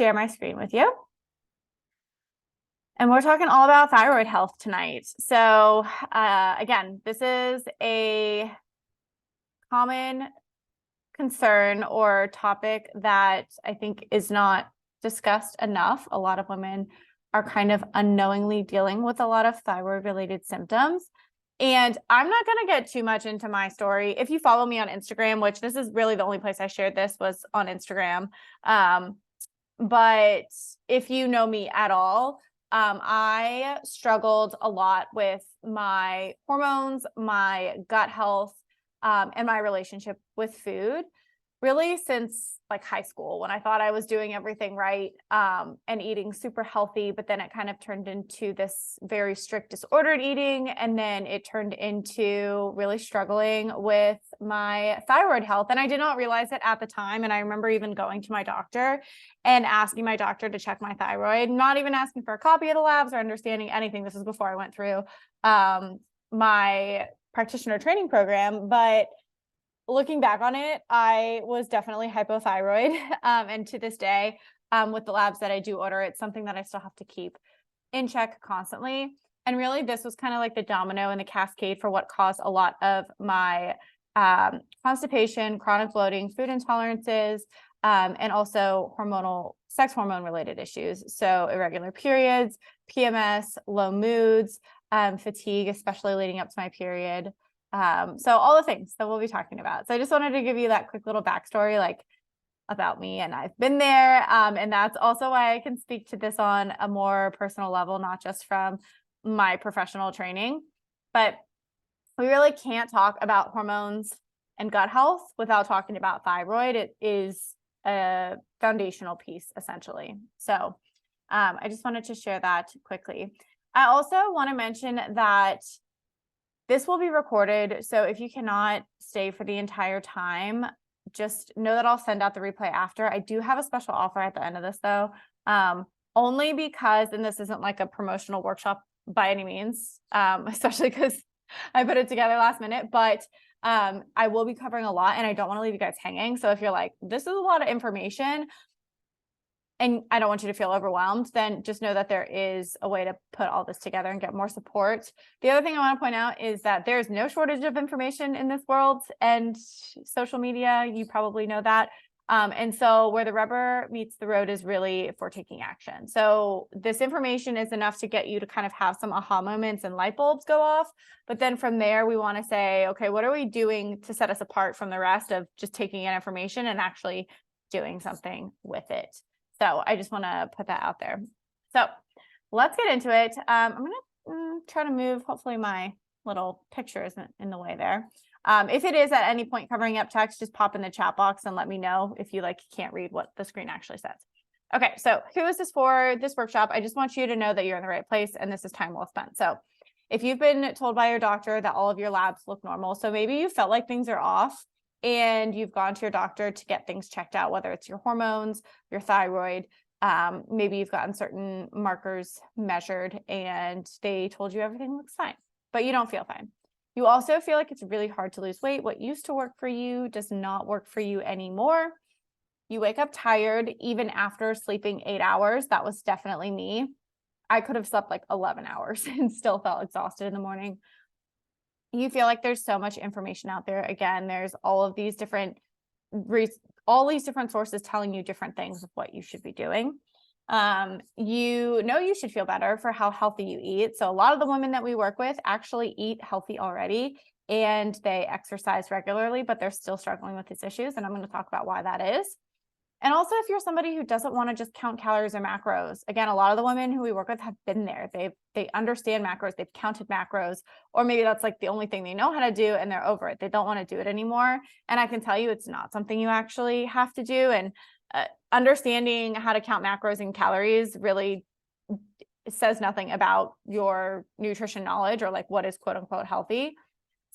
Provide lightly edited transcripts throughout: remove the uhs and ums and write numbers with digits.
share my screen with you. And we're talking all about thyroid health tonight. So again, this is a common concern or topic that I think is not discussed enough. A lot of women are kind of unknowingly dealing with a lot of thyroid related symptoms. And I'm not going to get too much into my story. If you follow me on Instagram, which this is really the only place I shared this was on Instagram. But if you know me at all, I struggled a lot with my hormones, my gut health, and my relationship with food, really since like high school, when I thought I was doing everything right, and eating super healthy, but then it kind of turned into this very strict disordered eating. And then it turned into really struggling with my thyroid health. And I did not realize it at the time. And I remember even going to my doctor and asking my doctor to check my thyroid, not even asking for a copy of the labs or understanding anything. This was before I went through my practitioner training program, but looking back on it, I was definitely hypothyroid. And to this day, with the labs that I do order, it's something that I still have to keep in check constantly. And really, this was kind of like the domino and the cascade for what caused a lot of my constipation, chronic bloating, food intolerances, and also sex hormone related issues. So irregular periods, PMS, low moods, fatigue, especially leading up to my period. So all the things that we'll be talking about. So I just wanted to give you that quick little backstory, like about me, and I've been there. And that's also why I can speak to this on a more personal level, not just from my professional training, but we really can't talk about hormones and gut health without talking about thyroid. It is a foundational piece, essentially. So I just wanted to share that quickly. I also want to mention that this will be recorded, so if you cannot stay for the entire time, just know that I'll send out the replay after. I do have a special offer at the end of this, though, only because, and this isn't like a promotional workshop by any means, especially because I put it together last minute, but I will be covering a lot, and I don't want to leave you guys hanging. So if you're like, this is a lot of information, and I don't want you to feel overwhelmed, then just know that there is a way to put all this together and get more support. The other thing I want to point out is that there's no shortage of information in this world and social media. You probably know that. And so where the rubber meets the road is really for taking action. So this information is enough to get you to kind of have some aha moments and light bulbs go off. But then from there, we want to say, okay, what are we doing to set us apart from the rest of just taking in information and actually doing something with it? So I just want to put that out there. So let's get into it. I'm going to try to move, hopefully my little picture isn't in the way there. If it is at any point covering up text, just pop in the chat box and let me know if you can't read what the screen actually says. Okay, so who is this for? This workshop, I just want you to know that you're in the right place and this is time well spent. So if you've been told by your doctor that all of your labs look normal, so maybe you felt like things are off, and you've gone to your doctor to get things checked out, whether it's your hormones, your thyroid, maybe you've gotten certain markers measured and they told you everything looks fine, but you don't feel fine. You also feel like it's really hard to lose weight. What used to work for you does not work for you anymore. You wake up tired even after sleeping 8 hours. That was definitely me. I could have slept like 11 hours and still felt exhausted in the morning. You feel like there's so much information out there. Again, there's all of these different sources telling you different things of what you should be doing. You know you should feel better for how healthy you eat. So a lot of the women that we work with actually eat healthy already, and they exercise regularly, but they're still struggling with these issues. And I'm going to talk about why that is. And also, if you're somebody who doesn't want to just count calories or macros, again, a lot of the women who we work with have been there. They understand macros, they've counted macros, or maybe that's like the only thing they know how to do and they're over it. They don't want to do it anymore. And I can tell you it's not something you actually have to do. And understanding how to count macros and calories really says nothing about your nutrition knowledge or like what is quote unquote healthy.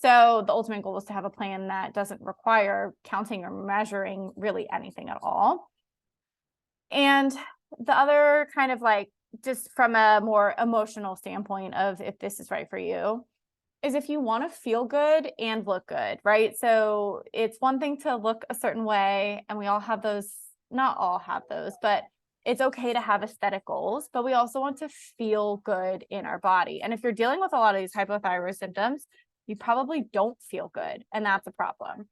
So the ultimate goal is to have a plan that doesn't require counting or measuring really anything at all. And the other kind of like, just from a more emotional standpoint of if this is right for you, is if you want to feel good and look good, right? So it's one thing to look a certain way, and we all have those, not all have those, but it's okay to have aesthetic goals, but we also want to feel good in our body. And if you're dealing with a lot of these hypothyroid symptoms, you probably don't feel good, and that's a problem.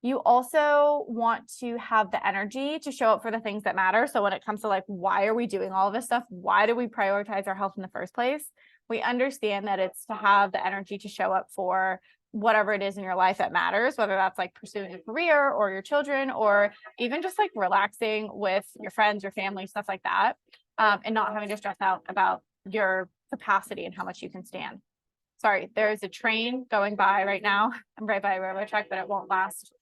You also want to have the energy to show up for the things that matter. So when it comes to like, why are we doing all of this stuff? Why do we prioritize our health in the first place? We understand that it's to have the energy to show up for whatever it is in your life that matters, whether that's like pursuing a career or your children, or even just like relaxing with your friends, your family, stuff like that, and not having to stress out about your capacity and how much you can stand. Sorry, there's a train going by right now. I'm right by a railroad track, but it won't last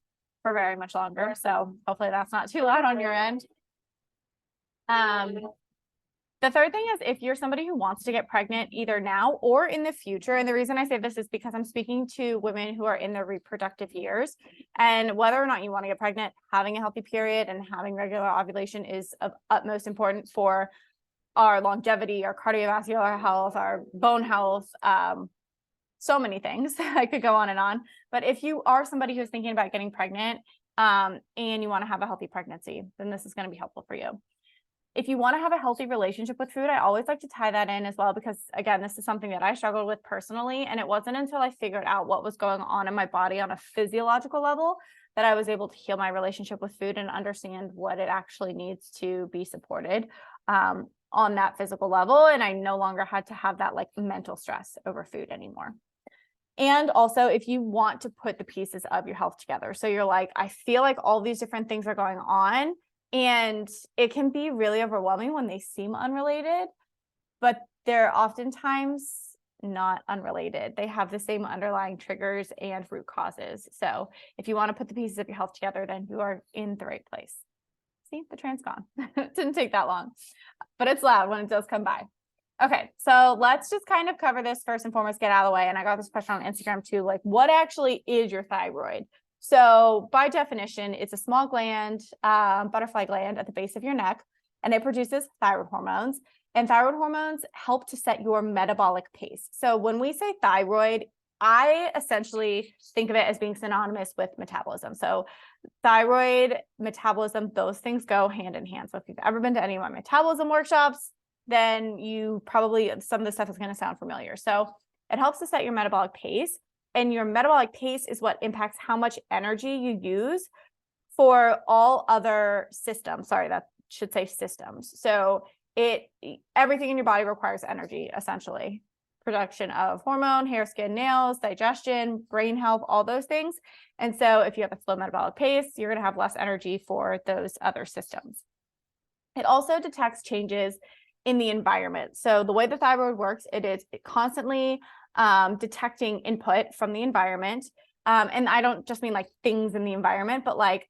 for very much longer. So hopefully that's not too loud on your end. The third thing is if you're somebody who wants to get pregnant either now or in the future, and the reason I say this is because I'm speaking to women who are in their reproductive years, and whether or not you want to get pregnant, having a healthy period and having regular ovulation is of utmost importance for our longevity, our cardiovascular health, our bone health, so many things. I could go on and on. But if you are somebody who's thinking about getting pregnant and you want to have a healthy pregnancy, then this is going to be helpful for you. If you want to have a healthy relationship with food, I always like to tie that in as well, because again, this is something that I struggled with personally. And it wasn't until I figured out what was going on in my body on a physiological level that I was able to heal my relationship with food and understand what it actually needs to be supported on that physical level. And I no longer had to have that like mental stress over food anymore. And also, if you want to put the pieces of your health together. So you're like, I feel like all these different things are going on, and it can be really overwhelming when they seem unrelated, but they're oftentimes not unrelated. They have the same underlying triggers and root causes. So if you want to put the pieces of your health together, then you are in the right place. See, the train's gone. It didn't take that long, but it's loud when it does come by. Okay, so let's just kind of cover this first and foremost, get out of the way. And I got this question on Instagram too, like what actually is your thyroid? So by definition, it's a small gland, butterfly gland at the base of your neck, and it produces thyroid hormones. And thyroid hormones help to set your metabolic pace. So when we say thyroid, I essentially think of it as being synonymous with metabolism. So thyroid, metabolism, those things go hand in hand. So if you've ever been to any of my metabolism workshops, then you probably, some of the stuff is going to sound familiar. So it helps to set your metabolic pace, and your metabolic pace is what impacts how much energy you use for all other systems. Sorry, that should say systems. So everything in your body requires energy, essentially. Production of hormone, hair, skin, nails, digestion, brain health, all those things. And so if you have a slow metabolic pace, you're going to have less energy for those other systems. It also detects changes in the environment. So the way the thyroid works, it is constantly detecting input from the environment. And I don't just mean like things in the environment, but like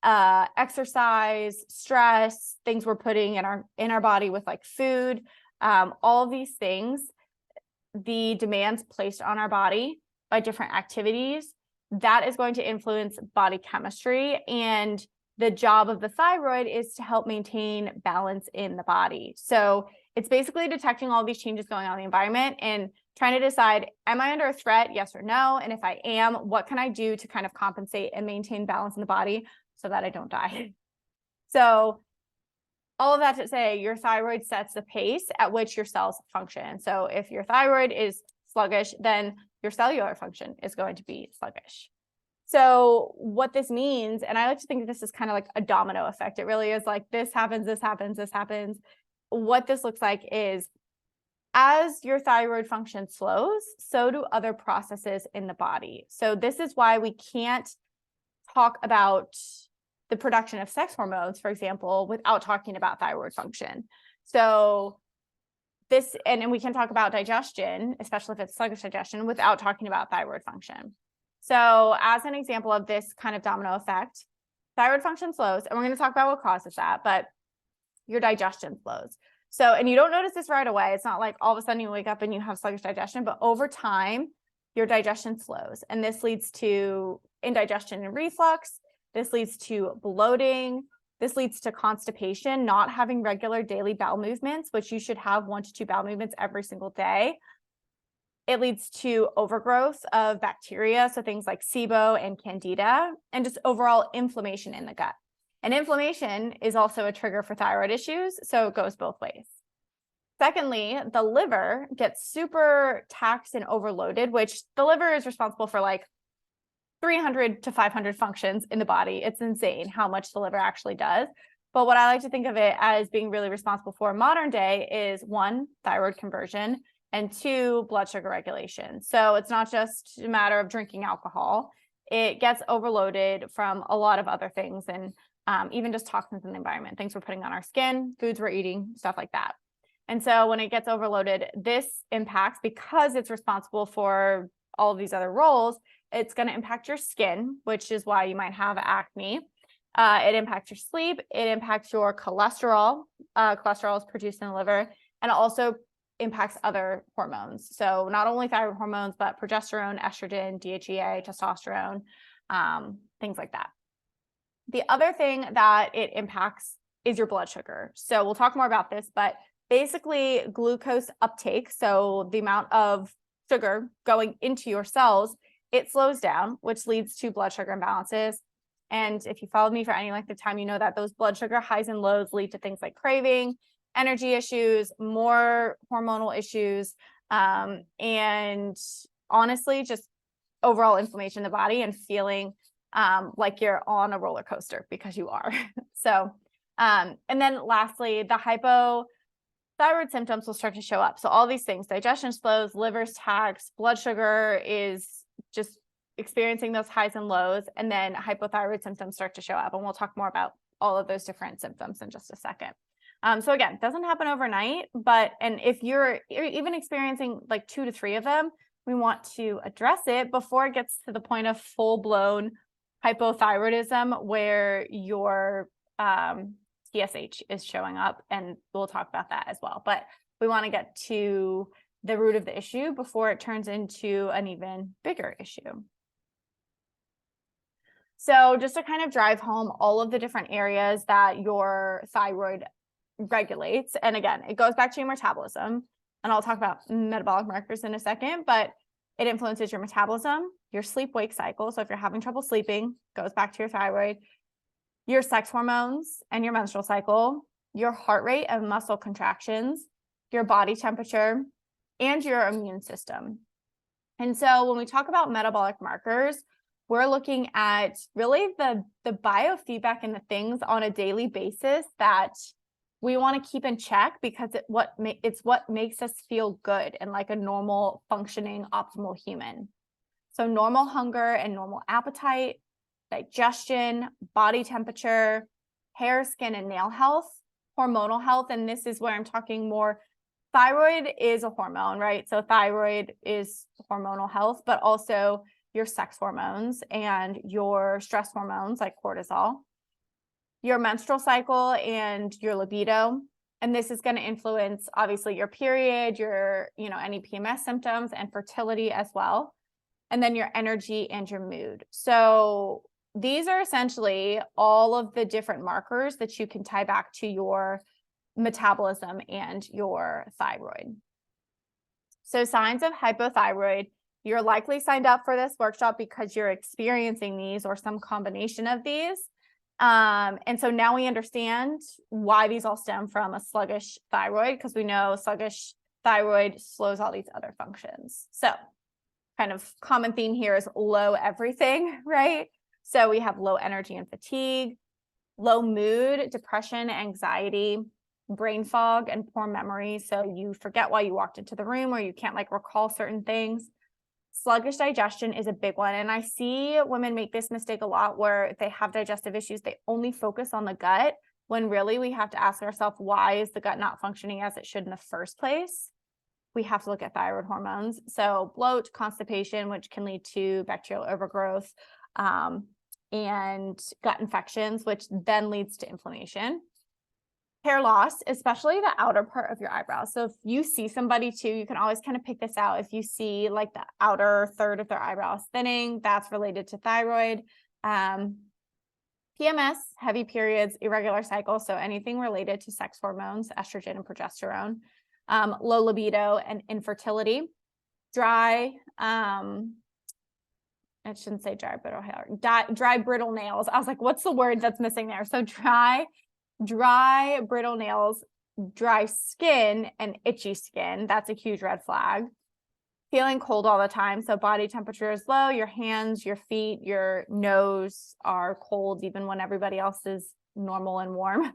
exercise, stress, things we're putting in our body with like food, all of these things, the demands placed on our body by different activities, that is going to influence body chemistry. And the job of the thyroid is to help maintain balance in the body. So it's basically detecting all these changes going on in the environment and trying to decide, am I under a threat? Yes or no? And if I am, what can I do to kind of compensate and maintain balance in the body so that I don't die? So all of that to say, your thyroid sets the pace at which your cells function. So if your thyroid is sluggish, then your cellular function is going to be sluggish. So what this means, and I like to think of this as kind of like a domino effect. It really is like this happens, this happens, this happens. What this looks like is as your thyroid function slows, so do other processes in the body. So this is why we can't talk about the production of sex hormones, for example, without talking about thyroid function. So this, and we can talk about digestion, especially if it's sluggish digestion, without talking about thyroid function. So as an example of this kind of domino effect, thyroid function slows, and we're going to talk about what causes that, but your digestion slows. So, and you don't notice this right away. It's not like all of a sudden you wake up and you have sluggish digestion, but over time, your digestion slows. And this leads to indigestion and reflux. This leads to bloating. This leads to constipation, not having regular daily bowel movements, which you should have 1 to 2 bowel movements every single day. It leads to overgrowth of bacteria, so things like SIBO and Candida, and just overall inflammation in the gut. And inflammation is also a trigger for thyroid issues, so it goes both ways. Secondly, the liver gets super taxed and overloaded, which the liver is responsible for like 300 to 500 functions in the body. It's insane how much the liver actually does. But what I like to think of it as being really responsible for modern day is 1, thyroid conversion, and 2, blood sugar regulation. So it's not just a matter of drinking alcohol. It gets overloaded from a lot of other things, and even just toxins in the environment, things we're putting on our skin, foods we're eating, stuff like that. And so when it gets overloaded, this impacts, because it's responsible for all of these other roles, it's going to impact your skin, which is why you might have acne. It impacts your sleep. It impacts your cholesterol. Cholesterol is produced in the liver, and it also impacts other hormones. So not only thyroid hormones, but progesterone, estrogen, DHEA, testosterone, things like that. The other thing that it impacts is your blood sugar. So we'll talk more about this, but basically glucose uptake, so the amount of sugar going into your cells, it slows down, which leads to blood sugar imbalances. And if you followed me for any length of time, you know that those blood sugar highs and lows lead to things like craving, energy issues, more hormonal issues, and honestly, just overall inflammation in the body and feeling like you're on a roller coaster, because you are. So, and then lastly, the hypothyroid symptoms will start to show up. So all these things, digestion slows, liver's taxed, blood sugar is just experiencing those highs and lows, and then hypothyroid symptoms start to show up. And we'll talk more about all of those different symptoms in just a second. So again, it doesn't happen overnight, and if you're even experiencing like 2 to 3 of them, we want to address it before it gets to the point of full-blown hypothyroidism, where your TSH is showing up, and we'll talk about that as well. But we want to get to the root of the issue before it turns into an even bigger issue. So just to kind of drive home all of the different areas that your thyroid regulates, and again, it goes back to your metabolism, and I'll talk about metabolic markers in a second, but it influences your metabolism, your sleep-wake cycle. So if you're having trouble sleeping, goes back to your thyroid, your sex hormones and your menstrual cycle, your heart rate and muscle contractions, your body temperature, and your immune system. And so when we talk about metabolic markers, we're looking at really the biofeedback and the things on a daily basis that we want to keep in check, because it's what makes us feel good and like a normal, functioning, optimal human. So normal hunger and normal appetite, digestion, body temperature, hair, skin, and nail health, hormonal health. And this is where I'm talking more. Thyroid is a hormone, right? So thyroid is hormonal health, but also your sex hormones and your stress hormones like cortisol, your menstrual cycle and your libido. And this is going to influence obviously your period, your, any PMS symptoms, and fertility as well. And then your energy and your mood. So these are essentially all of the different markers that you can tie back to your metabolism and your thyroid. So signs of hypothyroid, you're likely signed up for this workshop because you're experiencing these or some combination of these. And so now we understand why these all stem from a sluggish thyroid, because we know sluggish thyroid slows all these other functions. So kind of common theme here is low everything, right? So we have low energy and fatigue, low mood, depression, anxiety, brain fog, and poor memory. So you forget why you walked into the room, or you can't recall certain things. Sluggish digestion is a big one. And I see women make this mistake a lot, where if they have digestive issues, they only focus on the gut, when really we have to ask ourselves, why is the gut not functioning as it should in the first place? We have to look at thyroid hormones. So bloat, constipation, which can lead to bacterial overgrowth, and gut infections, which then leads to inflammation. Hair loss, especially the outer part of your eyebrows. So if you see somebody too, you can always kind of pick this out. If you see like the outer third of their eyebrows thinning, that's related to thyroid. PMS, heavy periods, irregular cycles, so anything related to sex hormones, estrogen and progesterone. Low libido and infertility, dry and I shouldn't say dry brittle hair, dry brittle nails. I was like, what's the word that's missing there? So dry brittle nails, dry skin, and itchy skin. That's a huge red flag. Feeling cold all the time. So body temperature is low, your hands, your feet, your nose are cold, even when everybody else is normal and warm.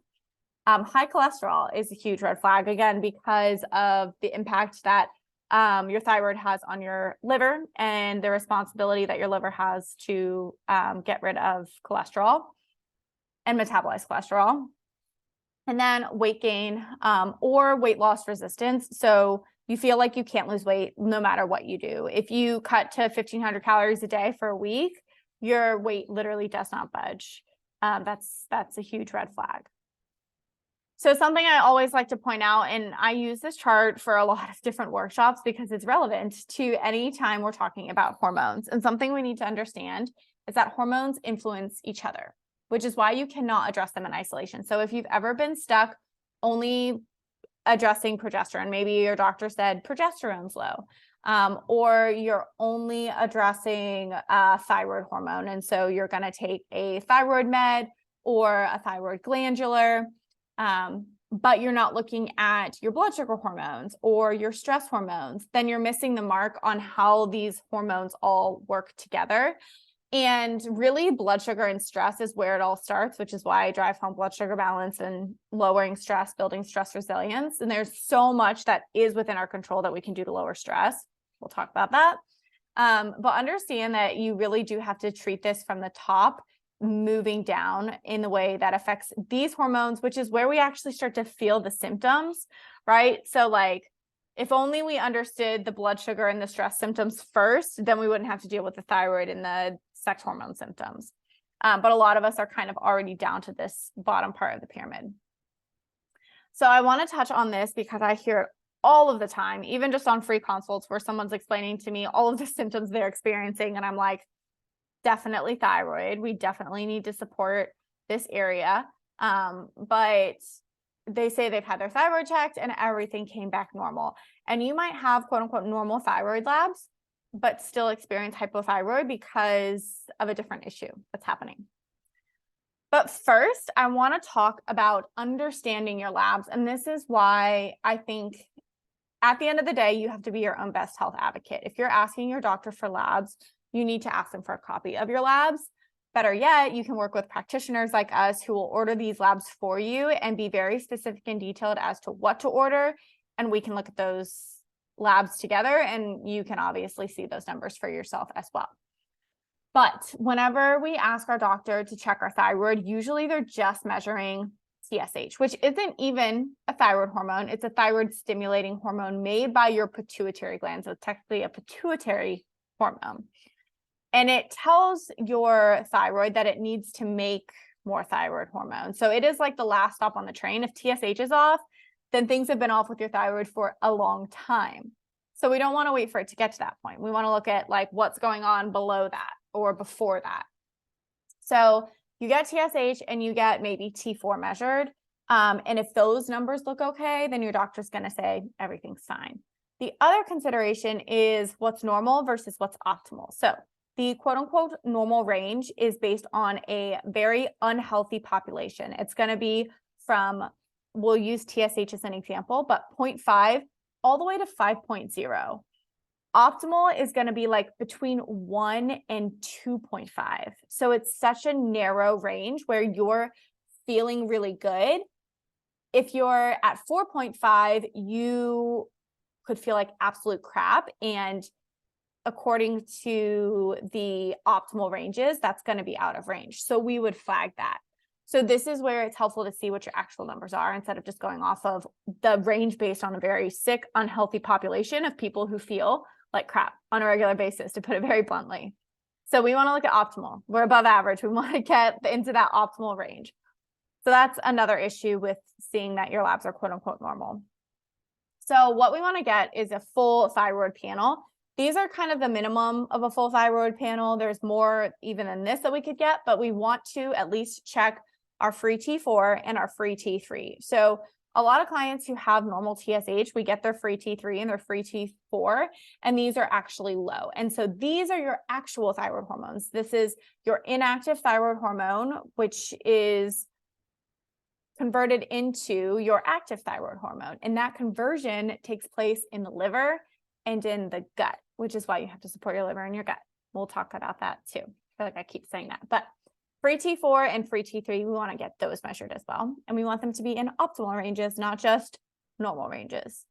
High cholesterol is a huge red flag, again, because of the impact that your thyroid has on your liver and the responsibility that your liver has to get rid of cholesterol and metabolize cholesterol. And then weight gain or weight loss resistance. So you feel like you can't lose weight no matter what you do. If you cut to 1,500 calories a day for a week, your weight literally does not budge. That's a huge red flag. So something I always like to point out, and I use this chart for a lot of different workshops because it's relevant to any time we're talking about hormones. And something we need to understand is that hormones influence each other, which is why you cannot address them in isolation. So if you've ever been stuck only addressing progesterone, maybe your doctor said progesterone's low, or you're only addressing thyroid hormone. And so you're going to take a thyroid med or a thyroid glandular, but you're not looking at your blood sugar hormones or your stress hormones, then you're missing the mark on how these hormones all work together. And really, blood sugar and stress is where it all starts, which is why I drive home blood sugar balance and lowering stress, building stress resilience. And there's so much that is within our control that we can do to lower stress. We'll talk about that. But understand that you really do have to treat this from the top, moving down in the way that affects these hormones, which is where we actually start to feel the symptoms, right? So like, if only we understood the blood sugar and the stress symptoms first, then we wouldn't have to deal with the thyroid and the sex hormone symptoms. But a lot of us are kind of already down to this bottom part of the pyramid. So I want to touch on this because I hear it all of the time, even just on free consults where someone's explaining to me all of the symptoms they're experiencing. And I'm like, definitely thyroid. We definitely need to support this area. But they say they've had their thyroid checked and everything came back normal. And you might have quote unquote normal thyroid labs, but still experience hypothyroid because of a different issue that's happening. But first, I want to talk about understanding your labs. And this is why I think at the end of the day, you have to be your own best health advocate. If you're asking your doctor for labs, you need to ask them for a copy of your labs. Better yet, you can work with practitioners like us who will order these labs for you and be very specific and detailed as to what to order. And we can look at those labs together and you can obviously see those numbers for yourself as well. But whenever we ask our doctor to check our thyroid, usually they're just measuring TSH, which isn't even a thyroid hormone. It's a thyroid stimulating hormone made by your pituitary gland. So it's technically a pituitary hormone. And it tells your thyroid that it needs to make more thyroid hormone. So it is like the last stop on the train. If TSH is off, then things have been off with your thyroid for a long time. So we don't want to wait for it to get to that point. We want to look at like what's going on below that or before that. So you get TSH and you get maybe T4 measured. And if those numbers look okay, then your doctor's going to say everything's fine. The other consideration is what's normal versus what's optimal. So the quote unquote normal range is based on a very unhealthy population. It's going to be from, we'll use TSH as an example, but 0.5 all the way to 5.0. Optimal is going to be like between 1 and 2.5. So it's such a narrow range where you're feeling really good. If you're at 4.5, you could feel like absolute crap. And according to the optimal ranges, that's going to be out of range. So we would flag that. So this is where it's helpful to see what your actual numbers are instead of just going off of the range based on a very sick, unhealthy population of people who feel like crap on a regular basis, to put it very bluntly. So we want to look at optimal. We're above average. We want to get into that optimal range. So that's another issue with seeing that your labs are quote unquote normal. So what we want to get is a full thyroid panel. These are kind of the minimum of a full thyroid panel. There's more even than this that we could get, but we want to at least check our free T4 and our free T3. So a lot of clients who have normal TSH, we get their free T3 and their free T4, and these are actually low. And so these are your actual thyroid hormones. This is your inactive thyroid hormone, which is converted into your active thyroid hormone. And that conversion takes place in the liver and in the gut, which is why you have to support your liver and your gut. We'll talk about that too. I feel like I keep saying that, but free T4 and free T3, we want to get those measured as well. And we want them to be in optimal ranges, not just normal ranges.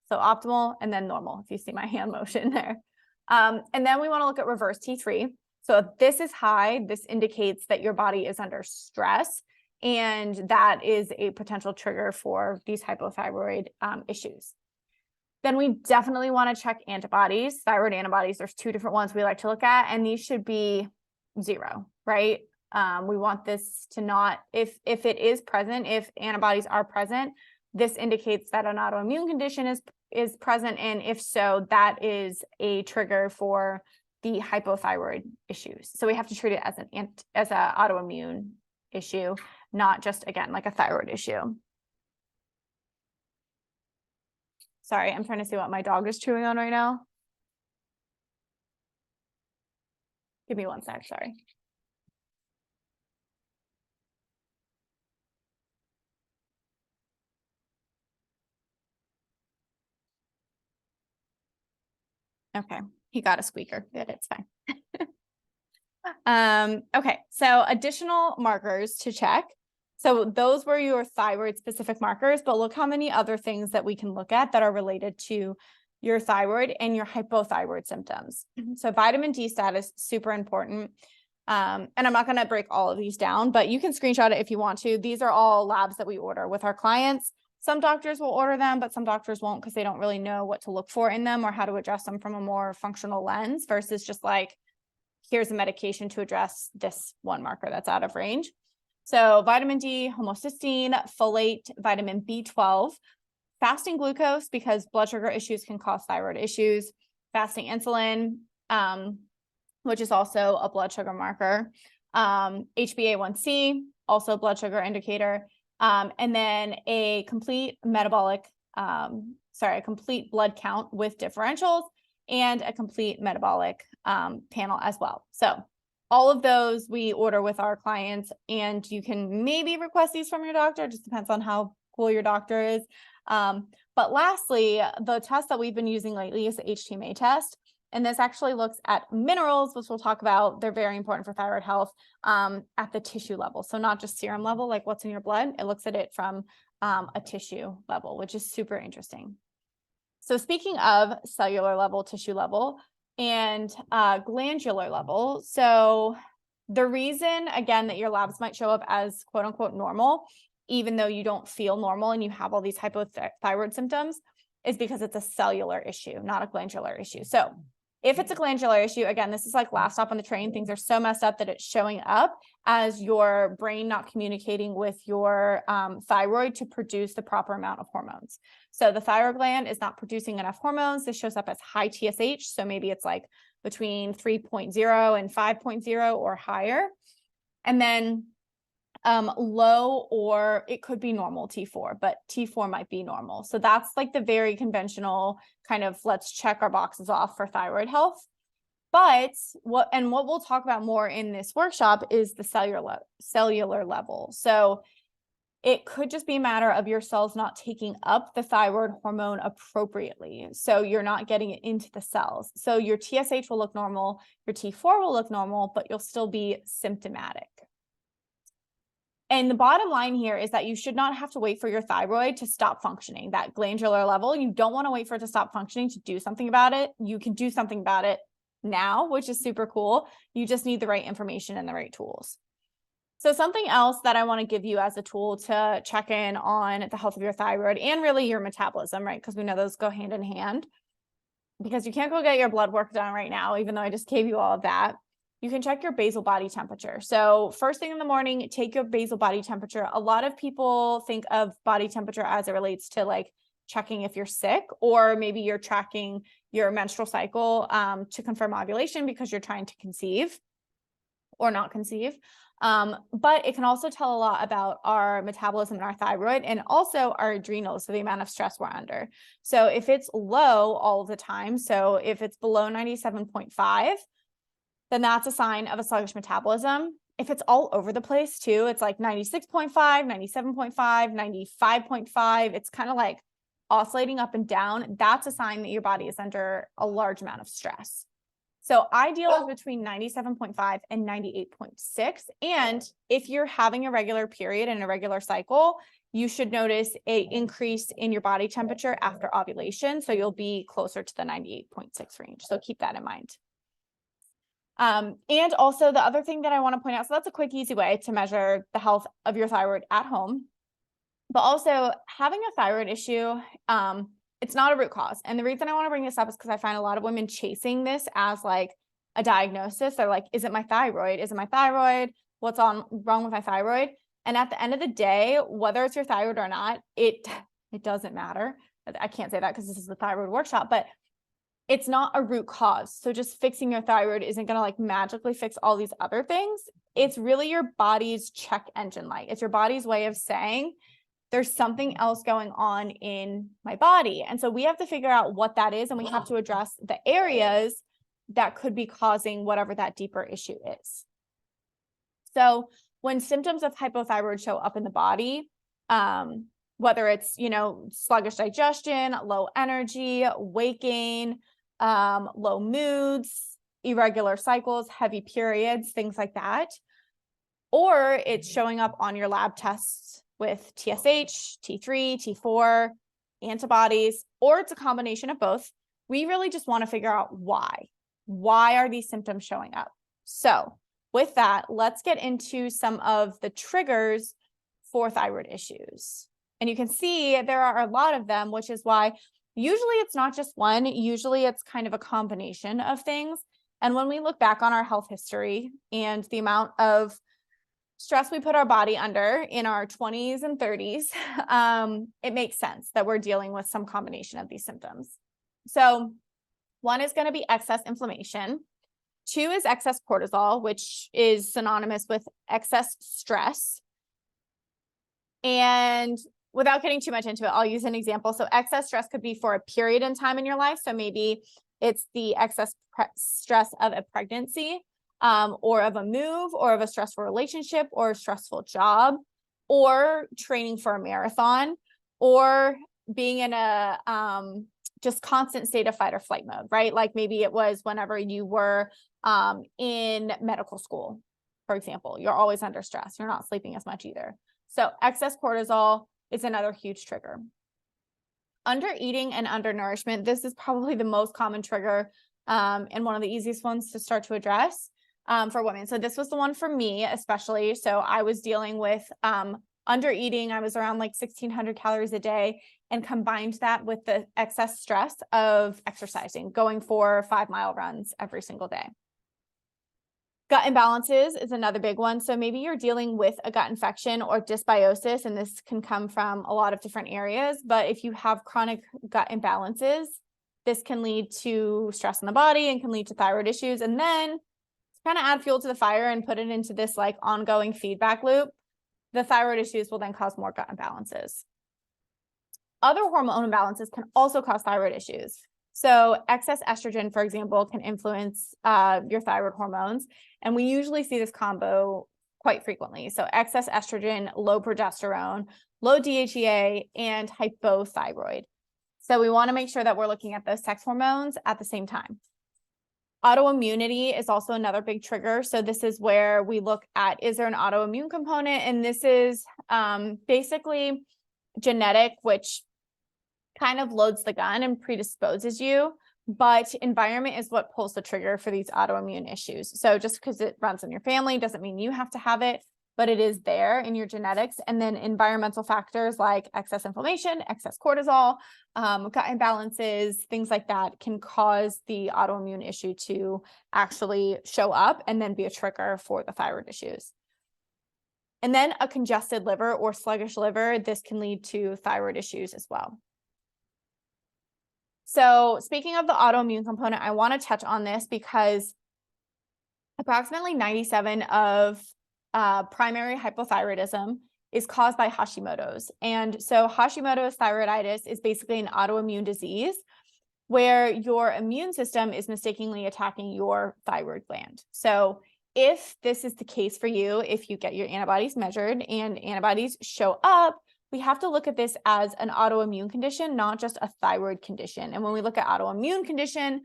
So optimal and then normal, if you see my hand motion there. And then we want to look at reverse T3. So if this is high, this indicates that your body is under stress, and that is a potential trigger for these hypothyroid issues. Then we definitely want to check antibodies, thyroid antibodies. There's two different ones we like to look at, and these should be 0, right? We want this to not, if it is present, if antibodies are present, this indicates that an autoimmune condition is present. And if so, that is a trigger for the hypothyroid issues. So we have to treat it as an autoimmune issue, not just, again, like a thyroid issue. Sorry, I'm trying to see what my dog is chewing on right now. Give me one sec, sorry. Okay, he got a squeaker, but it's fine. Okay, so additional markers to check. So those were your thyroid specific markers, but look how many other things that we can look at that are related to your thyroid and your hypothyroid symptoms. So vitamin D status, super important. And I'm not going to break all of these down, but you can screenshot it if you want to. These are all labs that we order with our clients. Some doctors will order them, but some doctors won't because they don't really know what to look for in them or how to address them from a more functional lens versus just like, here's a medication to address this one marker that's out of range. So vitamin D, homocysteine, folate, vitamin B12, fasting glucose because blood sugar issues can cause thyroid issues, fasting insulin, which is also a blood sugar marker, HbA1c, also blood sugar indicator, and then a complete metabolic, a complete blood count with differentials and a complete metabolic panel as well. So all of those we order with our clients, and you can maybe request these from your doctor. It just depends on how cool your doctor is. But lastly, the test that we've been using lately is the HTMA test. And this actually looks at minerals, which we'll talk about. They're very important for thyroid health at the tissue level. So not just serum level, like what's in your blood. It looks at it from a tissue level, which is super interesting. So speaking of cellular level, tissue level, and glandular level. So the reason, again, that your labs might show up as quote unquote normal, even though you don't feel normal and you have all these hypothyroid symptoms, is because it's a cellular issue, not a glandular issue. So if it's a glandular issue, again, this is like last stop on the train. Things are so messed up that it's showing up as your brain not communicating with your thyroid to produce the proper amount of hormones. So the thyroid gland is not producing enough hormones. This shows up as high TSH. So maybe it's like between 3.0 and 5.0 or higher. And then low, or it could be normal T4, but T4 might be normal. So that's like the very conventional kind of let's check our boxes off for thyroid health. But what we'll talk about more in this workshop is the cellular level. So it could just be a matter of your cells not taking up the thyroid hormone appropriately. So you're not getting it into the cells. So your TSH will look normal, your T4 will look normal, but you'll still be symptomatic. And the bottom line here is that you should not have to wait for your thyroid to stop functioning, that glandular level. You don't want to wait for it to stop functioning to do something about it. You can do something about it now, which is super cool. You just need the right information and the right tools. So something else that I want to give you as a tool to check in on the health of your thyroid and really your metabolism, right? Because we know those go hand in hand, because you can't go get your blood work done right now, even though I just gave you all of that. You can check your basal body temperature. So first thing in the morning, take your basal body temperature. A lot of people think of body temperature as it relates to like checking if you're sick, or maybe you're tracking your menstrual cycle to confirm ovulation because you're trying to conceive. or not conceive. But it can also tell a lot about our metabolism and our thyroid, and also our adrenals, so the amount of stress we're under. So if it's low all the time, so if it's below 97.5, then that's a sign of a sluggish metabolism. If it's all over the place too, it's like 96.5, 97.5, 95.5, it's kind of like oscillating up and down. That's a sign that your body is under a large amount of stress. So ideal is between 97.5 and 98.6. And if you're having a regular period and a regular cycle, you should notice an increase in your body temperature after ovulation. So you'll be closer to the 98.6 range. So keep that in mind. And also the other thing that I want to point out, so that's a quick, easy way to measure the health of your thyroid at home. But also having a thyroid issue, it's not a root cause. And the reason I want to bring this up is because I find a lot of women chasing this as like a diagnosis. They're like, is it my thyroid? Is it my thyroid? What's wrong with my thyroid? And at the end of the day, whether it's your thyroid or not, it doesn't matter. I can't say that because this is the thyroid workshop, but it's not a root cause. So just fixing your thyroid isn't going to like magically fix all these other things. It's really your body's check engine light. It's your body's way of saying, there's something else going on in my body. And so we have to figure out what that is, and we have to address the areas that could be causing whatever that deeper issue is. So when symptoms of hypothyroid show up in the body, whether it's, sluggish digestion, low energy, weight gain, low moods, irregular cycles, heavy periods, things like that, or it's showing up on your lab tests with TSH, T3, T4, antibodies, or it's a combination of both. We really just want to figure out why. Why are these symptoms showing up? So with that, let's get into some of the triggers for thyroid issues. And you can see there are a lot of them, which is why usually it's not just one. Usually it's kind of a combination of things. And when we look back on our health history and the amount of stress we put our body under in our 20s and 30s, it makes sense that we're dealing with some combination of these symptoms. So one is going to be excess inflammation. Two is excess cortisol, which is synonymous with excess stress. And without getting too much into it, I'll use an example. So excess stress could be for a period in time in your life. So maybe it's the excess stress of a pregnancy, or of a move, or of a stressful relationship, or a stressful job, or training for a marathon, or being in a just constant state of fight or flight mode, right? Like maybe it was whenever you were in medical school, for example, you're always under stress. You're not sleeping as much either. So excess cortisol is another huge trigger. Under eating and undernourishment, this is probably the most common trigger and one of the easiest ones to start to address for women. So this was the one for me, especially. So I was dealing with under eating. I was around like 1,600 calories a day, and combined that with the excess stress of exercising, going for 5-mile runs every single day. Gut imbalances is another big one. So maybe you're dealing with a gut infection or dysbiosis, and this can come from a lot of different areas. But if you have chronic gut imbalances, this can lead to stress in the body and can lead to thyroid issues. And then kind of add fuel to the fire and put it into this like ongoing feedback loop, the thyroid issues will then cause more gut imbalances. Other hormone imbalances can also cause thyroid issues. So excess estrogen, for example, can influence your thyroid hormones. And we usually see this combo quite frequently. So excess estrogen, low progesterone, low DHEA, and hypothyroid. So we want to make sure that we're looking at those sex hormones at the same time. Autoimmunity is also another big trigger. So this is where we look at, is there an autoimmune component? And this is basically genetic, which kind of loads the gun and predisposes you, but environment is what pulls the trigger for these autoimmune issues. So just because it runs in your family doesn't mean you have to have it, but it is there in your genetics. And then environmental factors like excess inflammation, excess cortisol, gut imbalances, things like that can cause the autoimmune issue to actually show up and then be a trigger for the thyroid issues. And then a congested liver or sluggish liver, this can lead to thyroid issues as well. So speaking of the autoimmune component, I want to touch on this because Approximately 97 of primary hypothyroidism is caused by Hashimoto's. And so Hashimoto's thyroiditis is basically an autoimmune disease where your immune system is mistakenly attacking your thyroid gland. So if this is the case for you, if you get your antibodies measured and antibodies show up, we have to look at this as an autoimmune condition, not just a thyroid condition. And when we look at autoimmune condition,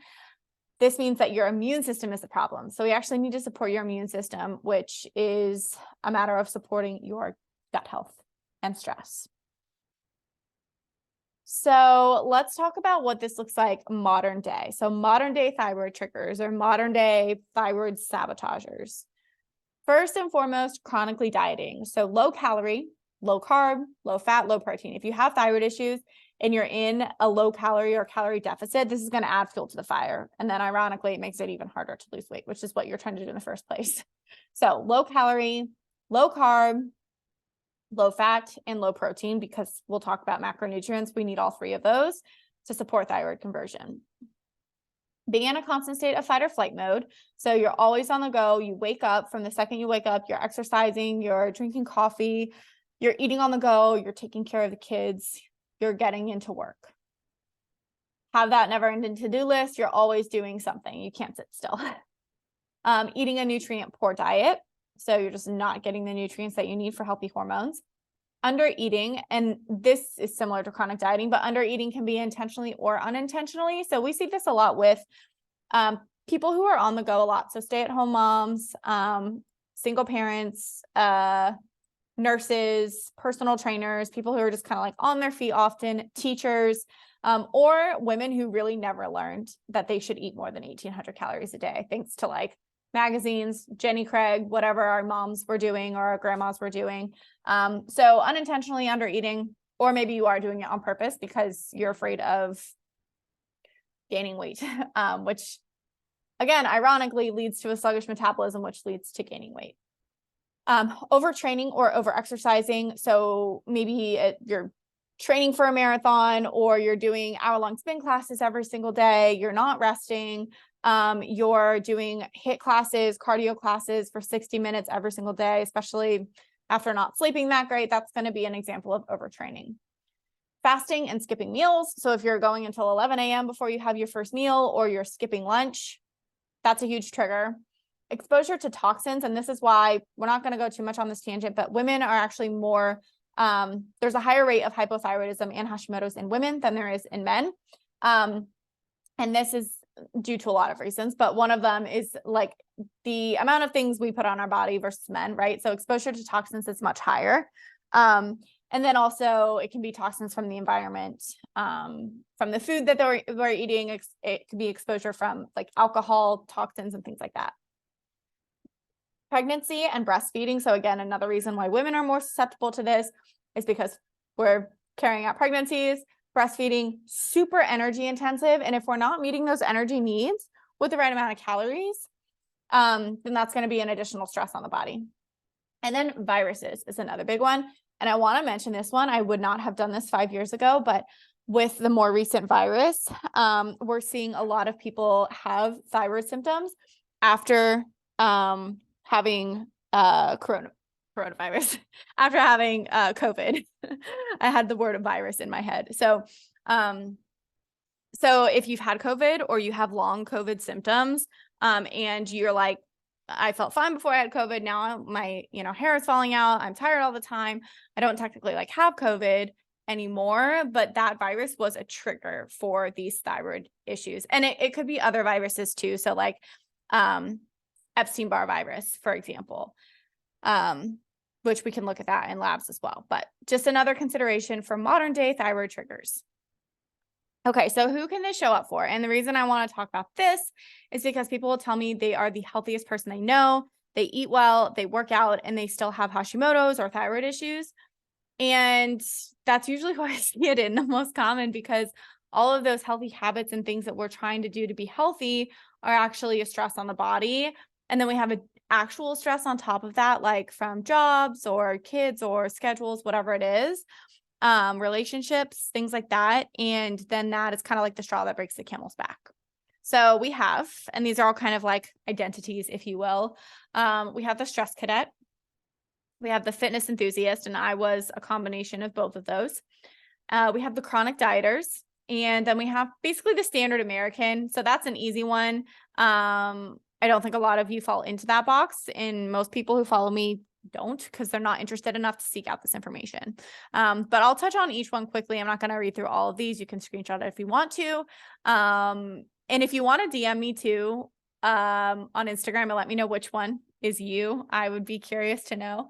this means that your immune system is the problem. So we actually need to support your immune system, which is a matter of supporting your gut health and stress. So let's talk about what this looks like modern day. So modern day thyroid triggers or modern day thyroid sabotagers. First and foremost, chronically dieting. So low calorie, low carb, low fat, low protein. If you have thyroid issues and you're in a low calorie or calorie deficit, this is going to add fuel to the fire. And then ironically, it makes it even harder to lose weight, which is what you're trying to do in the first place. So low calorie, low carb, low fat, and low protein, because we'll talk about macronutrients. We need all three of those to support thyroid conversion. Being in a constant state of fight or flight mode. So you're always on the go. You wake up, from the second you wake up, you're exercising, you're drinking coffee, you're eating on the go, you're taking care of the kids, you're getting into work. Have that never-ending to-do list. You're always doing something. You can't sit still. Eating a nutrient-poor diet. So you're just not getting the nutrients that you need for healthy hormones. Under eating, and this is similar to chronic dieting, but under eating can be intentionally or unintentionally. So we see this a lot with people who are on the go a lot. So stay-at-home moms, single parents, nurses, personal trainers, people who are just kind of like on their feet often, teachers, or women who really never learned that they should eat more than 1,800 calories a day, thanks to like magazines, Jenny Craig, whatever our moms were doing or our grandmas were doing. So unintentionally under eating, or maybe you are doing it on purpose because you're afraid of gaining weight, which again, ironically leads to a sluggish metabolism, which leads to gaining weight. Overtraining or over-exercising. So maybe you're training for a marathon, or you're doing hour-long spin classes every single day. You're not resting. You're doing HIIT classes, cardio classes for 60 minutes every single day, especially after not sleeping that great. That's going to be an example of overtraining. Fasting and skipping meals. So if you're going until 11 a.m. before you have your first meal, or you're skipping lunch, that's a huge trigger. Exposure to toxins. And this is why we're not going to go too much on this tangent, but women are actually more, there's a higher rate of hypothyroidism and Hashimoto's in women than there is in men. And this is due to a lot of reasons, but one of them is like the amount of things we put on our body versus men, right? So exposure to toxins is much higher. And then also it can be toxins from the environment, from the food that we're eating. It could be exposure from like alcohol, toxins, and things like that. Pregnancy and breastfeeding. So again, another reason why women are more susceptible to this is because we're carrying out pregnancies. Breastfeeding, super energy intensive. And if we're not meeting those energy needs with the right amount of calories, then that's going to be an additional stress on the body. And then viruses is another big one. And I want to mention this one. I would not have done this 5 years ago, but with the more recent virus, we're seeing a lot of people have thyroid symptoms after having coronavirus, after having COVID. I had the word virus in my head. So if you've had COVID or you have long COVID symptoms, and you're like, I felt fine before I had COVID. Now my, hair is falling out. I'm tired all the time. I don't technically like have COVID anymore, but that virus was a trigger for these thyroid issues. And it could be other viruses too. So like, Epstein-Barr virus, for example, which we can look at that in labs as well. But just another consideration for modern day thyroid triggers. Okay, so who can this show up for? And the reason I want to talk about this is because people will tell me they are the healthiest person they know. They eat well, they work out, and they still have Hashimoto's or thyroid issues. And that's usually why I see it in the most common, because all of those healthy habits and things that we're trying to do to be healthy are actually a stress on the body. And then we have an actual stress on top of that, like from jobs or kids or schedules, whatever it is, relationships, things like that. And then that is kind of like the straw that breaks the camel's back. So we have, and these are all kind of like identities, if you will. We have the stress cadet. We have the fitness enthusiast, and I was a combination of both of those. We have the chronic dieters, and then we have basically the standard American. So that's an easy one. I don't think a lot of you fall into that box, and most people who follow me don't, because they're not interested enough to seek out this information. But I'll touch on each one quickly. I'm not going to read through all of these. You can screenshot it if you want to. And if you want to DM me too, on Instagram and let me know which one is you, I would be curious to know.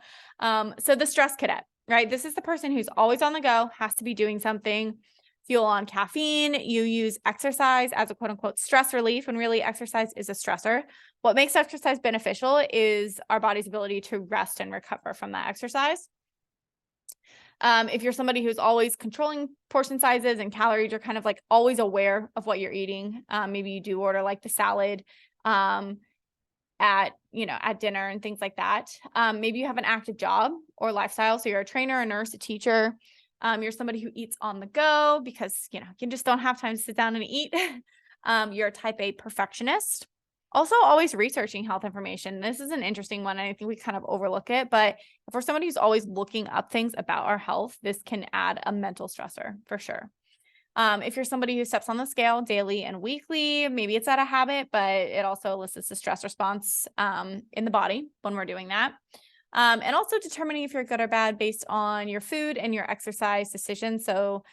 So the stress cadet, right? This is the person who's always on the go, has to be doing something, fuel on caffeine. You use exercise as a quote unquote stress relief, when really exercise is a stressor. What makes exercise beneficial is our body's ability to rest and recover from that exercise. If you're somebody who's always controlling portion sizes and calories, you're kind of like always aware of what you're eating. Maybe you do order like the salad at dinner and things like that. Maybe you have an active job or lifestyle. So you're a trainer, a nurse, a teacher. You're somebody who eats on the go because, you just don't have time to sit down and eat. You're a type A perfectionist. Also always researching health information. This is an interesting one. And I think we kind of overlook it, but if we're somebody who's always looking up things about our health, this can add a mental stressor for sure. If you're somebody who steps on the scale daily and weekly, maybe it's out of habit, but it also elicits a stress response in the body when we're doing that. And also determining if you're good or bad based on your food and your exercise decisions. So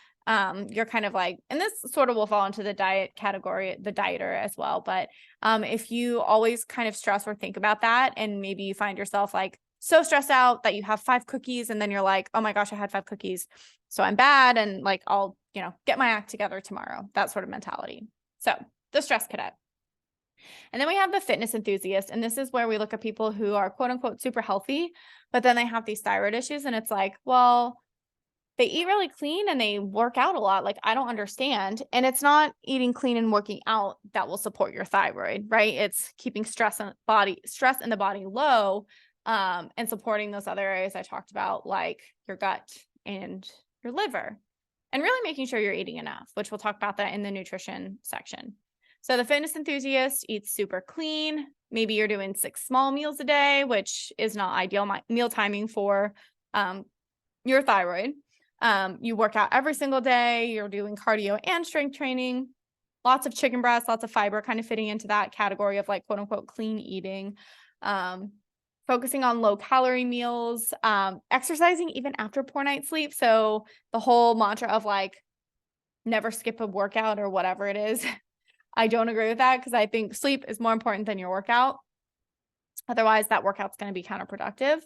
you're kind of like, and this sort of will fall into the diet category, the dieter as well. But if you always kind of stress or think about that, and maybe you find yourself like so stressed out that you have 5 cookies and then you're like, oh my gosh, I had 5 cookies, so I'm bad. And like, I'll, get my act together tomorrow, that sort of mentality. So the stress cadet. And then we have the fitness enthusiast. And this is where we look at people who are quote unquote super healthy, but then they have these thyroid issues. And it's like, well, they eat really clean and they work out a lot. Like, I don't understand. And it's not eating clean and working out that will support your thyroid, right? It's keeping stress in the body low, and supporting those other areas I talked about, like your gut and your liver, and really making sure you're eating enough, which we'll talk about that in the nutrition section. So the fitness enthusiast eats super clean. Maybe you're doing 6 small meals a day, which is not ideal meal timing for your thyroid. You work out every single day. You're doing cardio and strength training. Lots of chicken breast, lots of fiber, kind of fitting into that category of like quote unquote clean eating. Focusing on low calorie meals, exercising even after poor night's sleep. So the whole mantra of like, never skip a workout or whatever it is. I don't agree with that, because I think sleep is more important than your workout. Otherwise, that workout's going to be counterproductive.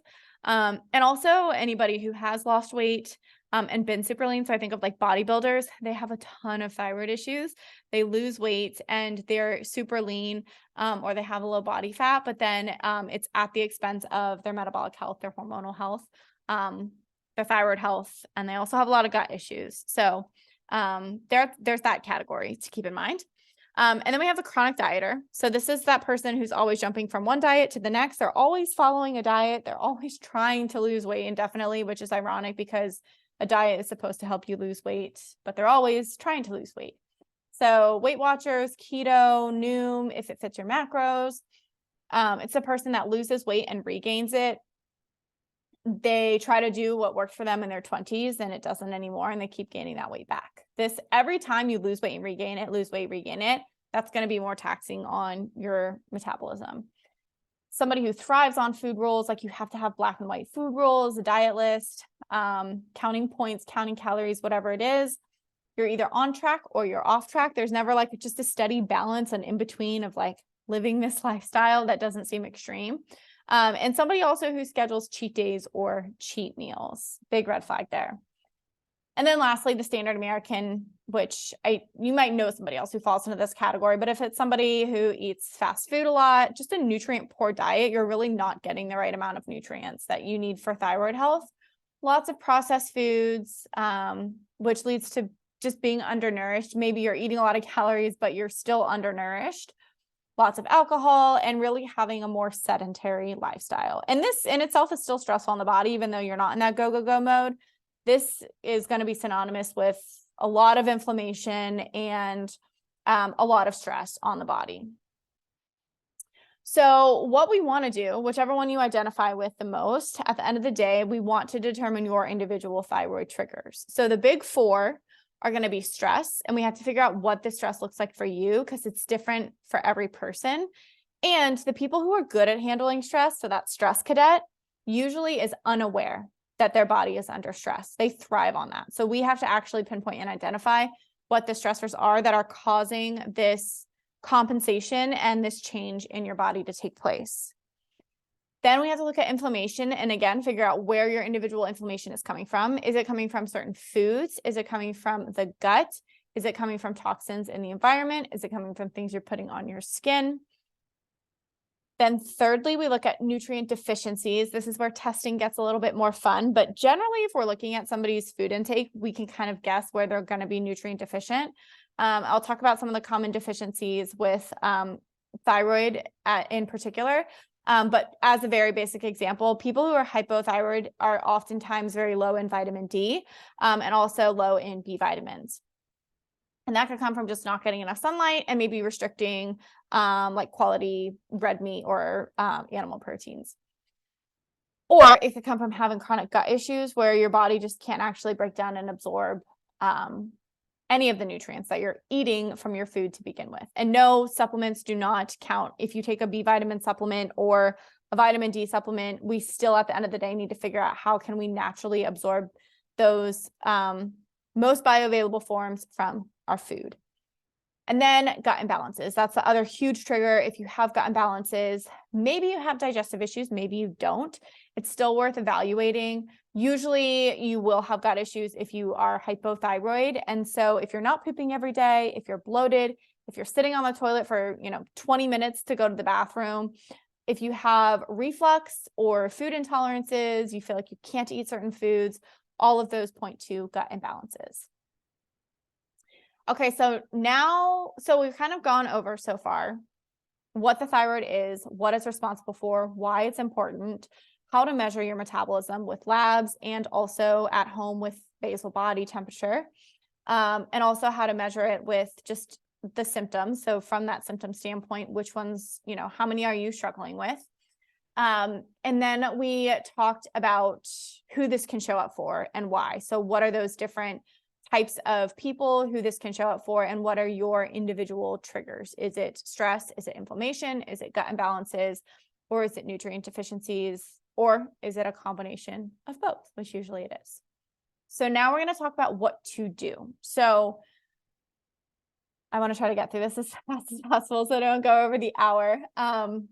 And also anybody who has lost weight and been super lean. So I think of like bodybuilders, they have a ton of thyroid issues. They lose weight and they're super lean, or they have a low body fat, but then it's at the expense of their metabolic health, their hormonal health, their thyroid health, and they also have a lot of gut issues. So there's that category to keep in mind. And then we have the chronic dieter. So this is that person who's always jumping from one diet to the next. They're always following a diet. They're always trying to lose weight indefinitely, which is ironic because a diet is supposed to help you lose weight, but they're always trying to lose weight. So Weight Watchers, keto, Noom, if it fits your macros. It's a person that loses weight and regains it. They try to do what worked for them in their 20s and it doesn't anymore, and they keep gaining that weight back. Every time you lose weight and regain it, that's going to be more taxing on your metabolism. Somebody who thrives on food rules, like you have to have black and white food rules, a diet list, counting points, counting calories, whatever it is. You're either on track or you're off track. There's never like just a steady balance and in between of like living this lifestyle that doesn't seem extreme. And somebody also who schedules cheat days or cheat meals. Big red flag there. And then lastly, the standard American, which you might know somebody else who falls into this category, but if it's somebody who eats fast food a lot, just a nutrient poor diet, you're really not getting the right amount of nutrients that you need for thyroid health. Lots of processed foods, which leads to just being undernourished. Maybe you're eating a lot of calories, but you're still undernourished. Lots of alcohol, and really having a more sedentary lifestyle. And this in itself is still stressful on the body, even though you're not in that go mode. This is going to be synonymous with a lot of inflammation and a lot of stress on the body. So what we want to do, whichever one you identify with the most, at the end of the day, we want to determine your individual thyroid triggers. So the big four are going to be stress, and we have to figure out what the stress looks like for you because it's different for every person. And the people who are good at handling stress, so that stress cadet, usually is unaware that their body is under stress. They thrive on that. So we have to actually pinpoint and identify what the stressors are that are causing this compensation and this change in your body to take place. Then we have to look at inflammation and again, figure out where your individual inflammation is coming from. Is it coming from certain foods? Is it coming from the gut? Is it coming from toxins in the environment? Is it coming from things you're putting on your skin? Then thirdly, we look at nutrient deficiencies. This is where testing gets a little bit more fun, but generally if we're looking at somebody's food intake, we can kind of guess where they're going to be nutrient deficient. I'll talk about some of the common deficiencies with thyroid in particular. But as a very basic example, people who are hypothyroid are oftentimes very low in vitamin D and also low in B vitamins. And that could come from just not getting enough sunlight and maybe restricting like quality red meat or animal proteins. Or it could come from having chronic gut issues where your body just can't actually break down and absorb any of the nutrients that you're eating from your food to begin with. And no, supplements do not count. If you take a B vitamin supplement or a vitamin D supplement, we still at the end of the day need to figure out how can we naturally absorb those most bioavailable forms from our food. And then gut imbalances. That's the other huge trigger. If you have gut imbalances, maybe you have digestive issues, maybe you don't. It's still worth evaluating. Usually you will have gut issues if you are hypothyroid. And so if you're not pooping every day, if you're bloated, if you're sitting on the toilet for, 20 minutes to go to the bathroom, if you have reflux or food intolerances, you feel like you can't eat certain foods, all of those point to gut imbalances. Okay, so we've kind of gone over so far what the thyroid is, what it's responsible for, why it's important, how to measure your metabolism with labs and also at home with basal body temperature, and also how to measure it with just the symptoms. So from that symptom standpoint, which ones, how many are you struggling with? And then we talked about who this can show up for and why. So what are those different types of people who this can show up for and what are your individual triggers? Is it stress? Is it inflammation? Is it gut imbalances? Or is it nutrient deficiencies? Or is it a combination of both, which usually it is? So now we're going to talk about what to do. So I want to try to get through this as fast as possible so I don't go over the hour. And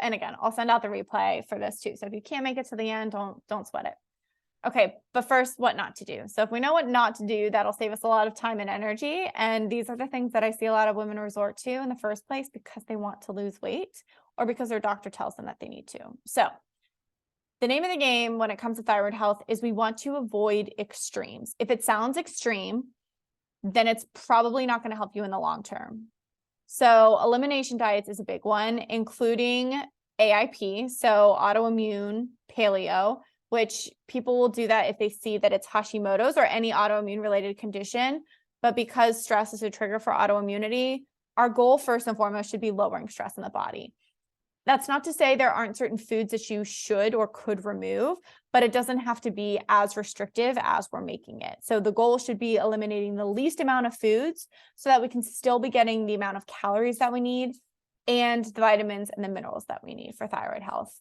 again, I'll send out the replay for this too. So if you can't make it to the end, don't sweat it. Okay, but first, what not to do. So if we know what not to do, that'll save us a lot of time and energy. And these are the things that I see a lot of women resort to in the first place because they want to lose weight or because their doctor tells them that they need to. So the name of the game when it comes to thyroid health is we want to avoid extremes. If it sounds extreme, then it's probably not going to help you in the long term. So elimination diets is a big one, including AIP, so autoimmune paleo, which people will do that if they see that it's Hashimoto's or any autoimmune related condition. But because stress is a trigger for autoimmunity, our goal first and foremost should be lowering stress in the body. That's not to say there aren't certain foods that you should or could remove, but it doesn't have to be as restrictive as we're making it. So the goal should be eliminating the least amount of foods so that we can still be getting the amount of calories that we need and the vitamins and the minerals that we need for thyroid health.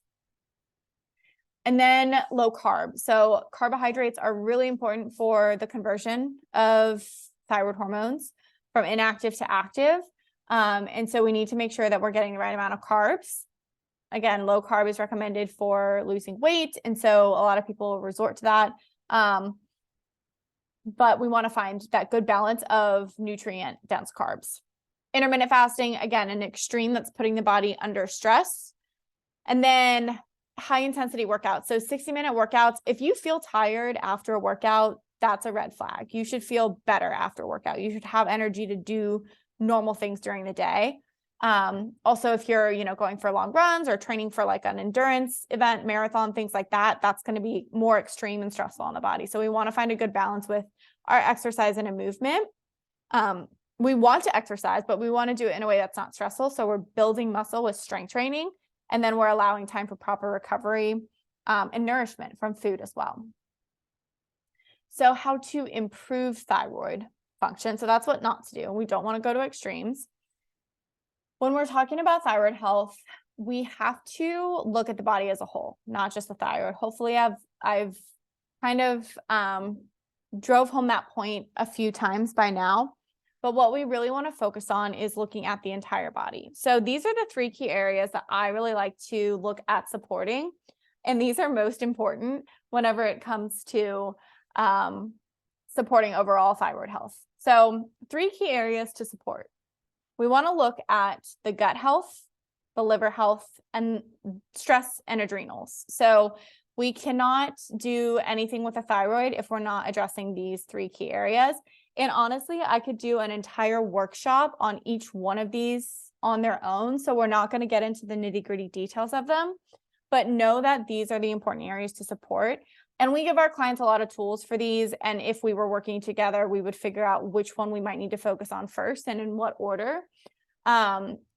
And then low carb. So carbohydrates are really important for the conversion of thyroid hormones from inactive to active. And so we need to make sure that we're getting the right amount of carbs. Again, low carb is recommended for losing weight. And so a lot of people resort to that. But we want to find that good balance of nutrient dense carbs. Intermittent fasting, again, an extreme that's putting the body under stress. And then high intensity workouts. So 60-minute workouts. If you feel tired after a workout, that's a red flag. You should feel better after a workout. You should have energy to do normal things during the day. Also, if you're, going for long runs or training for like an endurance event, marathon, things like that, that's going to be more extreme and stressful on the body. So we want to find a good balance with our exercise and a movement. We want to exercise, but we want to do it in a way that's not stressful. So we're building muscle with strength training, and then we're allowing time for proper recovery and nourishment from food as well. So how to improve thyroid function. So that's what not to do. We don't want to go to extremes. When we're talking about thyroid health, we have to look at the body as a whole, not just the thyroid. Hopefully I've kind of drove home that point a few times by now. But what we really want to focus on is looking at the entire body. So these are the 3 key areas that I really like to look at supporting. And these are most important whenever it comes to supporting overall thyroid health. So 3 key areas to support. We want to look at the gut health, the liver health, and stress and adrenals. So we cannot do anything with the thyroid if we're not addressing these 3 key areas. And honestly, I could do an entire workshop on each one of these on their own. So we're not going to get into the nitty-gritty details of them, but know that these are the important areas to support. And we give our clients a lot of tools for these. And if we were working together, we would figure out which one we might need to focus on first and in what order.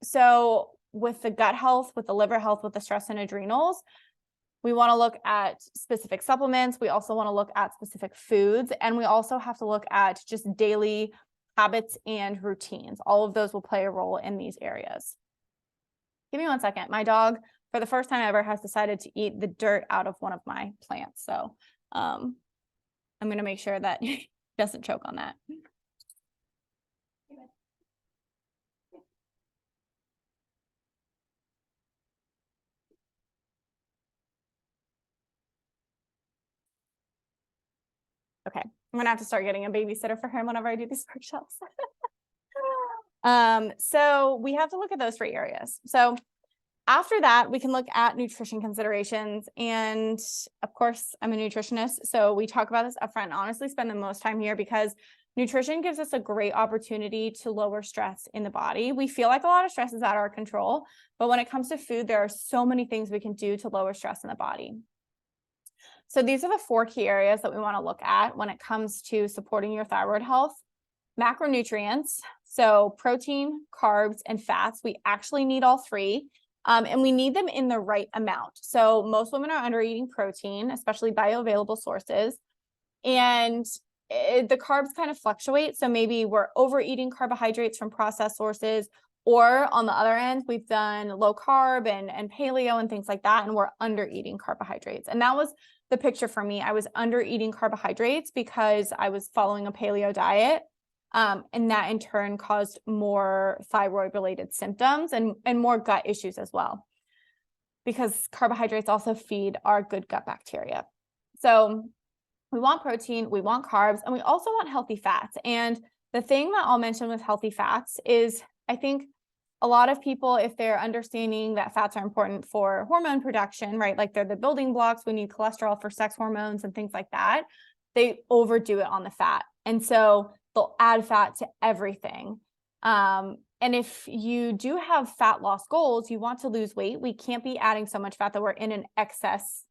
So with the gut health, with the liver health, with the stress and adrenals, we want to look at specific supplements. We also want to look at specific foods. And we also have to look at just daily habits and routines. All of those will play a role in these areas. Give me 1 second. My dog, for the first time ever, has decided to eat the dirt out of one of my plants. So I'm going to make sure that he doesn't choke on that. Okay, I'm going to have to start getting a babysitter for him whenever I do these workshops. So we have to look at those 3 areas. So after that, we can look at nutrition considerations. And of course, I'm a nutritionist, so we talk about this upfront and honestly spend the most time here because nutrition gives us a great opportunity to lower stress in the body. We feel like a lot of stress is out of our control, but when it comes to food, there are so many things we can do to lower stress in the body. So these are the 4 key areas that we want to look at when it comes to supporting your thyroid health. Macronutrients, so protein, carbs, and fats. We actually need all 3. And we need them in the right amount. So most women are under eating protein, especially bioavailable sources. And the carbs kind of fluctuate. So maybe we're overeating carbohydrates from processed sources, or on the other end, we've done low carb and paleo and things like that, and we're under eating carbohydrates. And that was the picture for me. I was under eating carbohydrates because I was following a paleo diet. And that in turn caused more thyroid related symptoms and more gut issues as well, because carbohydrates also feed our good gut bacteria. So we want protein, we want carbs, and we also want healthy fats. And the thing that I'll mention with healthy fats is I think a lot of people, if they're understanding that fats are important for hormone production, right? Like they're the building blocks, we need cholesterol for sex hormones and things like that. They overdo it on the fat. And so they'll add fat to everything. And if you do have fat loss goals, you want to lose weight, we can't be adding so much fat that we're in an excess,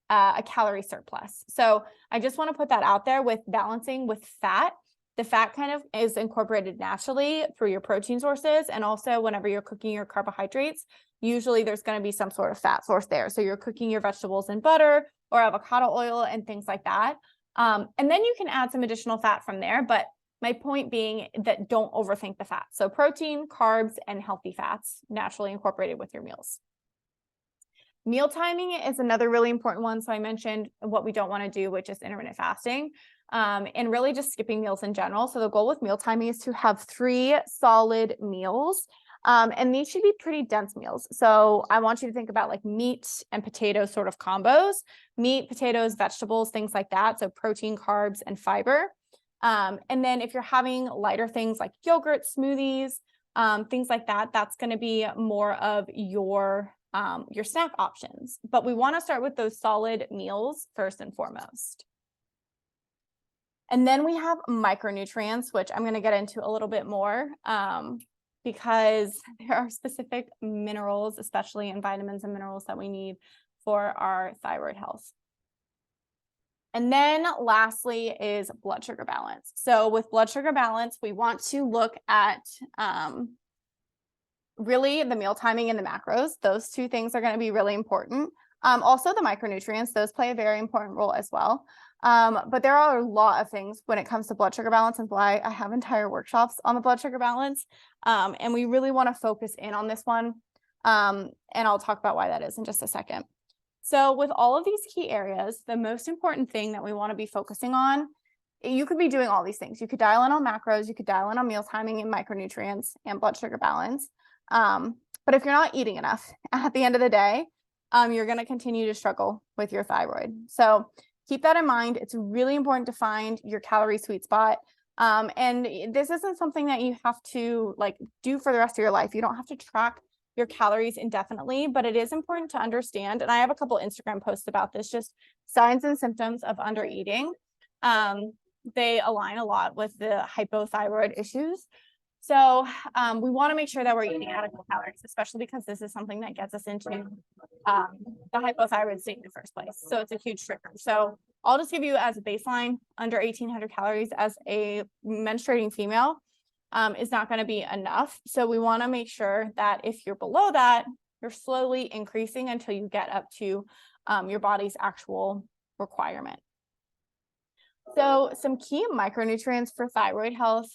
a calorie surplus. So I just want to put that out there with balancing with fat. The fat kind of is incorporated naturally through your protein sources. And also whenever you're cooking your carbohydrates, usually there's going to be some sort of fat source there. So you're cooking your vegetables in butter or avocado oil and things like that. And then you can add some additional fat from there. But my point being that don't overthink the fat. So protein, carbs, and healthy fats naturally incorporated with your meals. Meal timing is another really important one. So I mentioned what we don't want to do, which is intermittent fasting, and really just skipping meals in general. So the goal with meal timing is to have 3 solid meals. And these should be pretty dense meals. So I want you to think about like meat and potato sort of combos, meat, potatoes, vegetables, things like that. So protein, carbs, and fiber. And then if you're having lighter things like yogurt, smoothies, things like that, that's going to be more of your snack options. But we want to start with those solid meals first and foremost. And then we have micronutrients, which I'm going to get into a little bit more because there are specific minerals, especially in vitamins and minerals that we need for our thyroid health. And then lastly is blood sugar balance. So with blood sugar balance, we want to look at really the meal timing and the macros. Those two things are going to be really important. Also the micronutrients, those play a very important role as well. But there are a lot of things when it comes to blood sugar balance, and why I have entire workshops on the blood sugar balance. And we really want to focus in on this one. And I'll talk about why that is in just a second. So with all of these key areas, the most important thing that we want to be focusing on, you could be doing all these things. You could dial in on macros, you could dial in on meal timing and micronutrients and blood sugar balance. But if you're not eating enough at the end of the day, you're going to continue to struggle with your thyroid. So keep that in mind. It's really important to find your calorie sweet spot. And this isn't something that you have to like do for the rest of your life. You don't have to track your calories indefinitely, but it is important to understand. And I have a couple Instagram posts about this, just signs and symptoms of under eating. They align a lot with the hypothyroid issues. So we want to make sure that we're eating adequate calories, especially because this is something that gets us into the hypothyroid state in the first place. So it's a huge trigger. So I'll just give you as a baseline, under 1,800 calories as a menstruating female is not going to be enough. So we want to make sure that if you're below that, you're slowly increasing until you get up to your body's actual requirement. So some key micronutrients for thyroid health.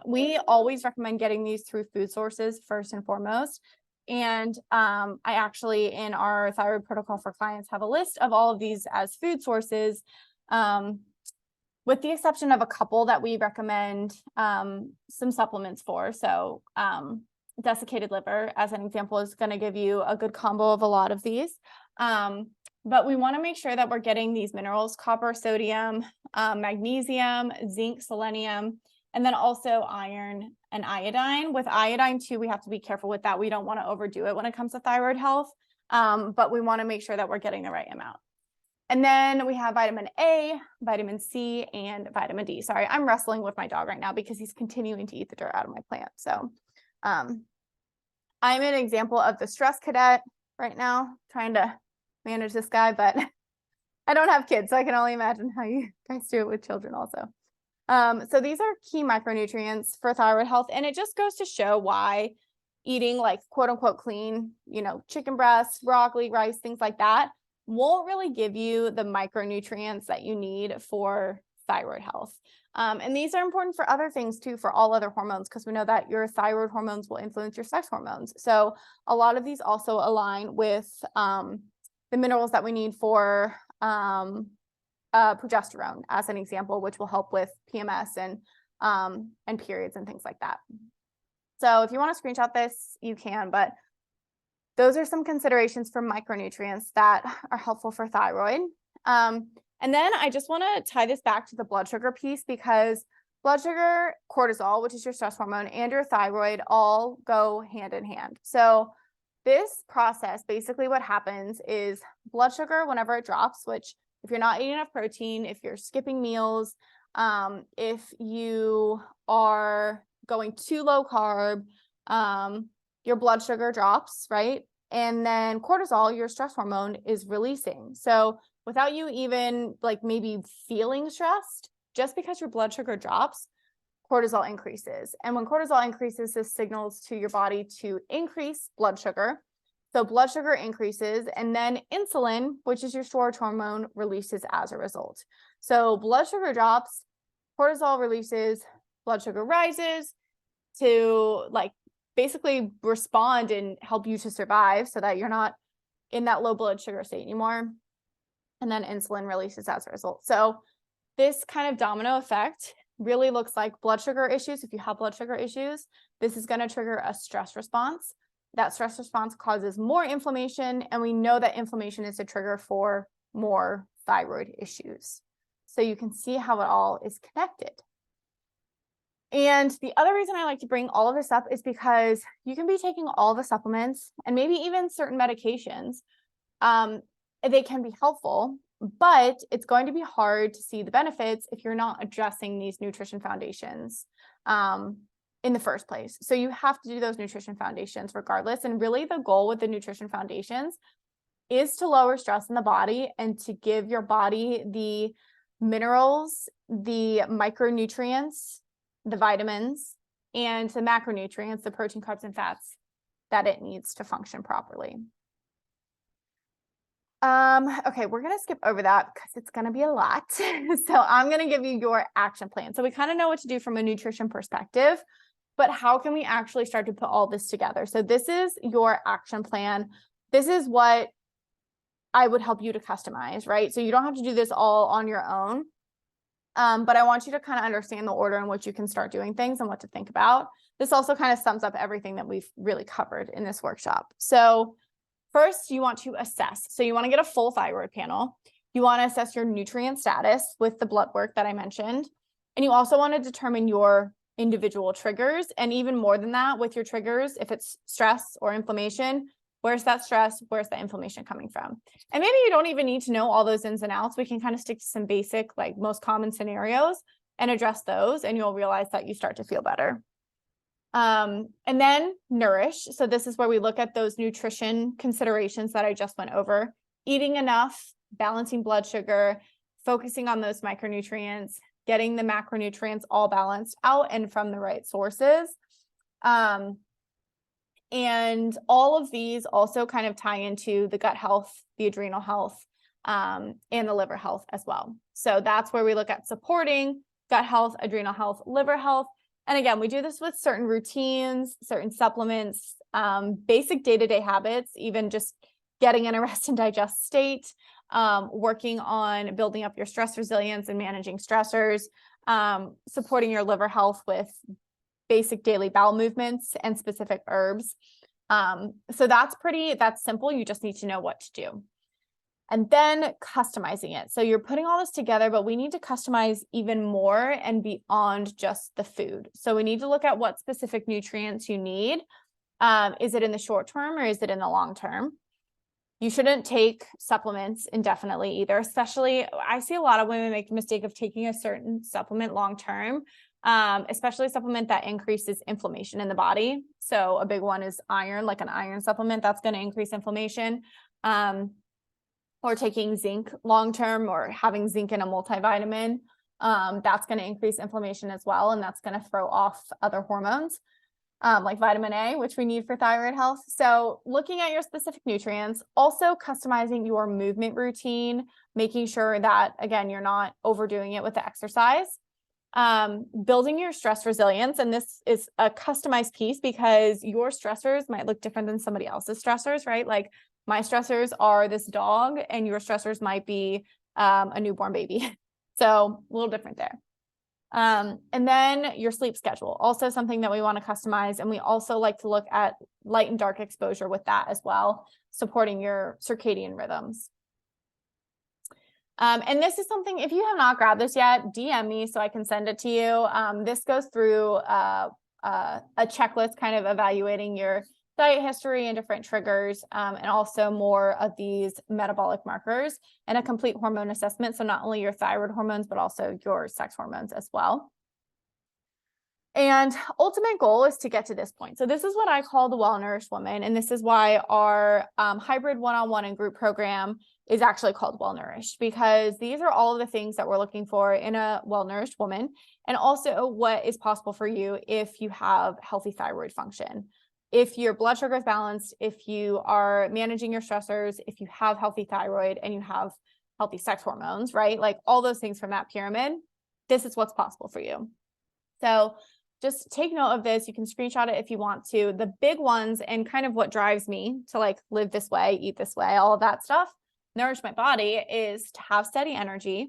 We always recommend getting these through food sources first and foremost. And I actually, in our thyroid protocol for clients, have a list of all of these as food sources, with the exception of a couple that we recommend some supplements for. So desiccated liver, as an example, is going to give you a good combo of a lot of these. But we want to make sure that we're getting these minerals: copper, sodium, magnesium, zinc, selenium, and then also iron and iodine. With iodine too, we have to be careful with that. We don't want to overdo it when it comes to thyroid health, but we want to make sure that we're getting the right amount. And then we have vitamin A, vitamin C, and vitamin D. Sorry, I'm wrestling with my dog right now because he's continuing to eat the dirt out of my plant. So I'm an example of the stress cadet right now, trying to manage this guy, but I don't have kids, so I can only imagine how you guys do it with children also. So these are key micronutrients for thyroid health, and it just goes to show why eating like quote unquote clean, chicken breasts, broccoli, rice, things like that won't really give you the micronutrients that you need for thyroid health. And these are important for other things too, for all other hormones, because we know that your thyroid hormones will influence your sex hormones. So a lot of these also align with the minerals that we need for progesterone, as an example, which will help with PMS and periods and things like that. So if you want to screenshot this, you can, but those are some considerations for micronutrients that are helpful for thyroid. And then I just want to tie this back to the blood sugar piece, because blood sugar, cortisol, which is your stress hormone, and your thyroid all go hand in hand. So this process, basically what happens is blood sugar, whenever it drops, which if you're not eating enough protein, if you're skipping meals, if you are going too low carb, your blood sugar drops, right? And then cortisol, your stress hormone, is releasing. So without you even like maybe feeling stressed, just because your blood sugar drops, cortisol increases. And when cortisol increases, this signals to your body to increase blood sugar. So blood sugar increases, and then insulin, which is your storage hormone, releases as a result. So blood sugar drops, cortisol releases, blood sugar rises to like basically respond and help you to survive so that you're not in that low blood sugar state anymore. And then insulin releases as a result. So this kind of domino effect really looks like blood sugar issues. If you have blood sugar issues, this is going to trigger a stress response. That stress response causes more inflammation, and we know that inflammation is a trigger for more thyroid issues. So you can see how it all is connected. And the other reason I like to bring all of this up is because you can be taking all the supplements and maybe even certain medications. They can be helpful, but it's going to be hard to see the benefits if you're not addressing these nutrition foundations in the first place. So you have to do those nutrition foundations regardless. And really the goal with the nutrition foundations is to lower stress in the body and to give your body the minerals, the micronutrients, the vitamins, and the macronutrients, the protein, carbs, and fats that it needs to function properly. Okay, we're gonna skip over that because it's gonna be a lot. So I'm gonna give you your action plan. So we kind of know what to do from a nutrition perspective, but how can we actually start to put all this together? So this is your action plan. This is what I would help you to customize, right? So you don't have to do this all on your own. But I want you to kind of understand the order in which you can start doing things and what to think about. This also kind of sums up everything that we've really covered in this workshop. So first, you want to assess. So you want to get a full thyroid panel. You want to assess your nutrient status with the blood work that I mentioned. And you also want to determine your individual triggers. And even more than that, with your triggers, if it's stress or inflammation, where's that stress? Where's the inflammation coming from? And maybe you don't even need to know all those ins and outs. We can kind of stick to some basic, like most common scenarios and address those, and you'll realize that you start to feel better. And then nourish. So this is where we look at those nutrition considerations that I just went over. Eating enough, balancing blood sugar, focusing on those micronutrients, getting the macronutrients all balanced out and from the right sources. And all of these also kind of tie into the gut health, the adrenal health, and the liver health as well. So that's where we look at supporting gut health, adrenal health, liver health. And again, we do this with certain routines, certain supplements, basic day-to-day habits, even just getting in a rest and digest state, working on building up your stress resilience and managing stressors, supporting your liver health with basic daily bowel movements and specific herbs. So that's simple. You just need to know what to do. And then customizing it. So you're putting all this together, but we need to customize even more and beyond just the food. So we need to look at what specific nutrients you need. Is it in the short term or is it in the long term? You shouldn't take supplements indefinitely either, especially I see a lot of women make the mistake of taking a certain supplement long term. Especially a supplement that increases inflammation in the body. So a big one is iron, like an iron supplement that's going to increase inflammation. Or taking zinc long-term or having zinc in a multivitamin, that's going to increase inflammation as well. And that's going to throw off other hormones like vitamin A, which we need for thyroid health. So looking at your specific nutrients, also customizing your movement routine, making sure that, again, you're not overdoing it with the exercise. Building your stress resilience. And this is a customized piece because your stressors might look different than somebody else's stressors, right? Like my stressors are this dog and your stressors might be a newborn baby. So a little different there. And then your sleep schedule, also something that we want to customize. And we also like to look at light and dark exposure with that as well, supporting your circadian rhythms. And this is something, if you have not grabbed this yet, DM me so I can send it to you. This goes through a checklist kind of evaluating your diet history and different triggers, and also more of these metabolic markers and a complete hormone assessment. So not only your thyroid hormones, but also your sex hormones as well. And ultimate goal is to get to this point. So this is what I call the well-nourished woman. And this is why our hybrid one-on-one and group program is actually called well-nourished, because these are all of the things that we're looking for in a well-nourished woman, and also what is possible for you if you have healthy thyroid function. If your blood sugar is balanced, if you are managing your stressors, if you have healthy thyroid and you have healthy sex hormones, right? Like all those things from that pyramid, this is what's possible for you. So just take note of this. You can screenshot it if you want to. The big ones and kind of what drives me to like live this way, eat this way, all of that stuff, nourish my body, is to have steady energy,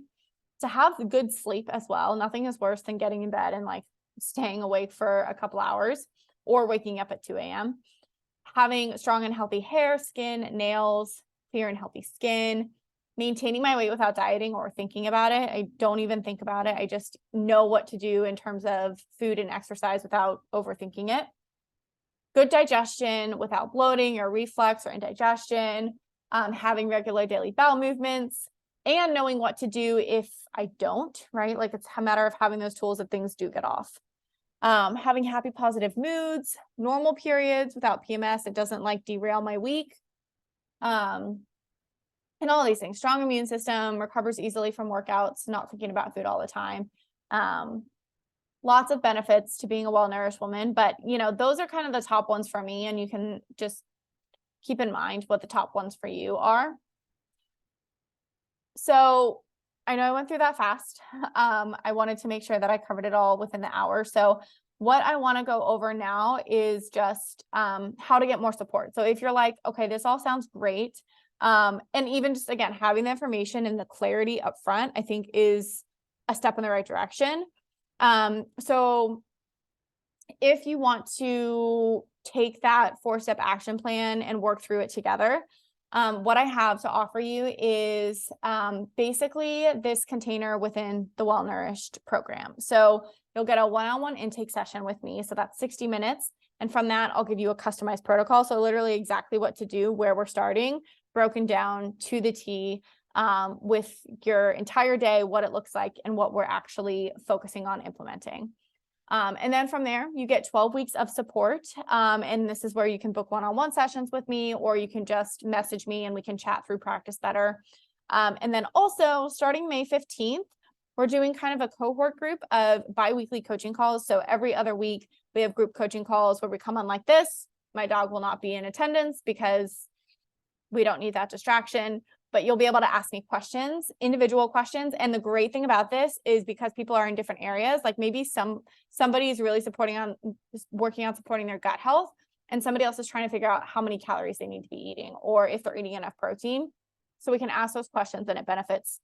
to have good sleep as well. Nothing is worse than getting in bed and like staying awake for a couple hours or waking up at 2 a.m. Having strong and healthy hair, skin, nails, clear and healthy skin, maintaining my weight without dieting or thinking about it. I don't even think about it. I just know what to do in terms of food and exercise without overthinking it. Good digestion without bloating or reflux or indigestion, having regular daily bowel movements, and knowing what to do if I don't, right? Like it's a matter of having those tools if things do get off. Having happy, positive moods, normal periods without PMS. It doesn't like derail my week. and all these things. Strong immune system, recovers easily from workouts, not thinking about food all the time. Lots of benefits to being a well-nourished woman, but those are kind of the top ones for me, and you can just keep in mind what the top ones for you are. So I know I went through that fast. I wanted to make sure that I covered it all within the hour. So what I want to go over now is just how to get more support. So if you're like, okay, this all sounds great. And even just, again, having the information and the clarity up front, I think is a step in the right direction. So if you want to take that 4-step action plan and work through it together, what I have to offer you is basically this container within the Well Nourished program. So you'll get a one-on-one intake session with me. So that's 60 minutes. And from that, I'll give you a customized protocol. So literally exactly what to do, where we're starting, broken down to the T, with your entire day, what it looks like, and what we're actually focusing on implementing. And then from there, you get 12 weeks of support. And this is where you can book one-on-one sessions with me, or you can just message me and we can chat through Practice Better. And then also starting May 15th, we're doing kind of a cohort group of bi-weekly coaching calls. So every other week we have group coaching calls where we come on like this. My dog will not be in attendance because we don't need that distraction, but you'll be able to ask me questions, individual questions. And the great thing about this is because people are in different areas, like maybe somebody is really working on supporting their gut health, and somebody else is trying to figure out how many calories they need to be eating or if they're eating enough protein. So we can ask those questions and it benefits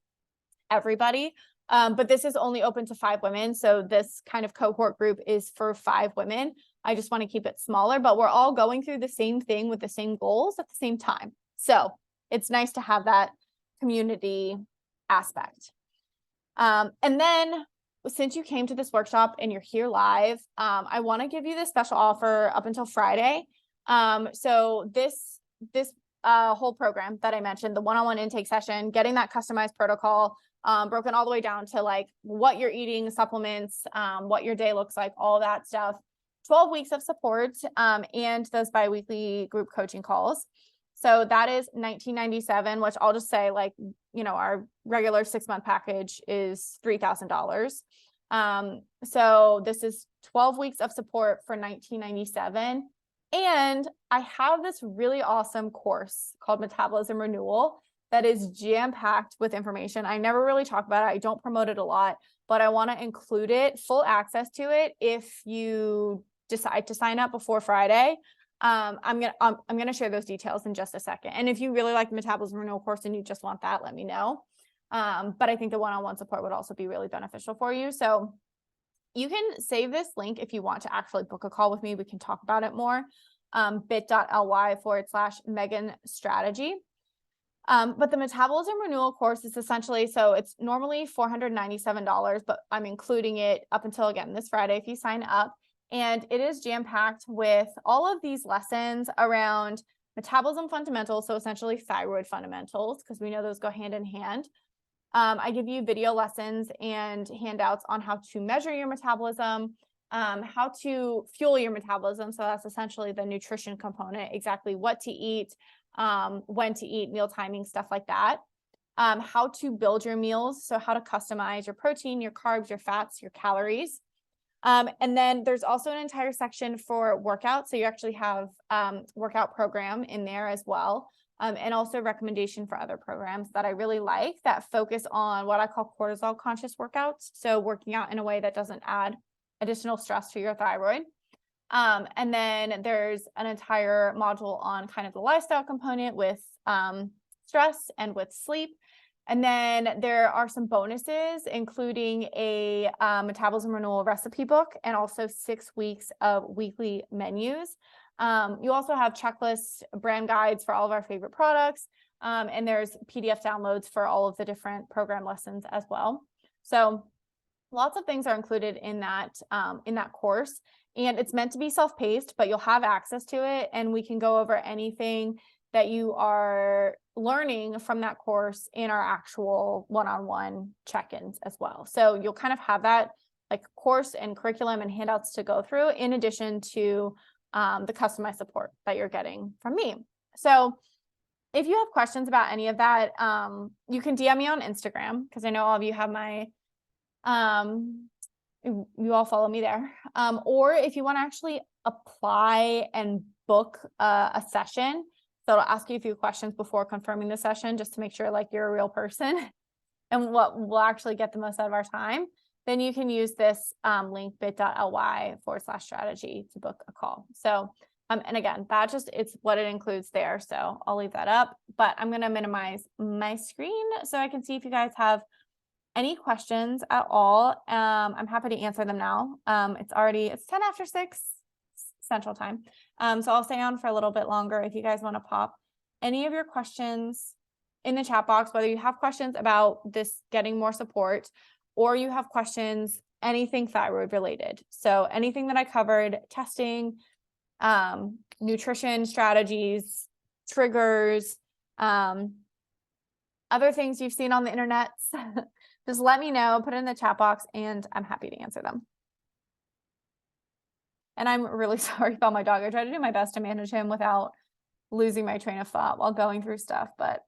everybody. But this is only open to 5 women. So this kind of cohort group is for 5 women. I just want to keep it smaller, but we're all going through the same thing with the same goals at the same time. So it's nice to have that community aspect. And then since you came to this workshop and you're here live, I want to give you this special offer up until Friday. So this whole program that I mentioned, the one-on-one intake session, getting that customized protocol, broken all the way down to like what you're eating, supplements, what your day looks like, all that stuff, 12 weeks of support, and those bi-weekly group coaching calls. So that is $1,997, which I'll just say, like, our regular 6-month package is $3,000. So this is 12 weeks of support for $1,997. And I have this really awesome course called Metabolism Renewal that is jam-packed with information. I never really talk about it. I don't promote it a lot, but I want to include it, full access to it, if you decide to sign up before Friday. I'm gonna share those details in just a second. And if you really like the Metabolism Renewal course and you just want that, let me know. But I think the one-on-one support would also be really beneficial for you. So you can save this link if you want to actually book a call with me. We can talk about it more. bit.ly/Megan Strategy. But the Metabolism Renewal course is essentially, so it's normally $497, but I'm including it up until, again, this Friday if you sign up. And it is jam-packed with all of these lessons around metabolism fundamentals, so essentially thyroid fundamentals, because we know those go hand in hand. I give you video lessons and handouts on how to measure your metabolism, how to fuel your metabolism. So that's essentially the nutrition component, exactly what to eat, when to eat, meal timing, stuff like that. How to build your meals, so how to customize your protein, your carbs, your fats, your calories. And then there's also an entire section for workouts. So you actually have workout program in there as well. And also recommendation for other programs that I really like that focus on what I call cortisol conscious workouts. So working out in a way that doesn't add additional stress to your thyroid. And then there's an entire module on kind of the lifestyle component with stress and with sleep. And then there are some bonuses, including a metabolism renewal recipe book and also 6 weeks of weekly menus. You also have checklists, brand guides for all of our favorite products. And there's PDF downloads for all of the different program lessons as well. So lots of things are included in that course. And it's meant to be self-paced, but you'll have access to it. And we can go over anything that you are learning from that course in our actual one-on-one check-ins as well. So you'll kind of have that like course and curriculum and handouts to go through in addition to the customized support that you're getting from me. So if you have questions about any of that, you can DM me on Instagram, because I know all of you have my, you all follow me there. Or if you want to actually apply and book a session, so it'll ask you a few questions before confirming the session, just to make sure like you're a real person and what will actually get the most out of our time, then you can use this link bit.ly/strategy to book a call. So, and again, that just, it's what it includes there. So I'll leave that up, but I'm going to minimize my screen so I can see if you guys have any questions at all. I'm happy to answer them now. It's 10 after 6 Central Time. So I'll stay on for a little bit longer if you guys want to pop any of your questions in the chat box, whether you have questions about this getting more support, or you have questions, anything thyroid related. So anything that I covered, testing, nutrition strategies, triggers, other things you've seen on the internet, just let me know, put it in the chat box, and I'm happy to answer them. And I'm really sorry about my dog. I try to do my best to manage him without losing my train of thought while going through stuff, but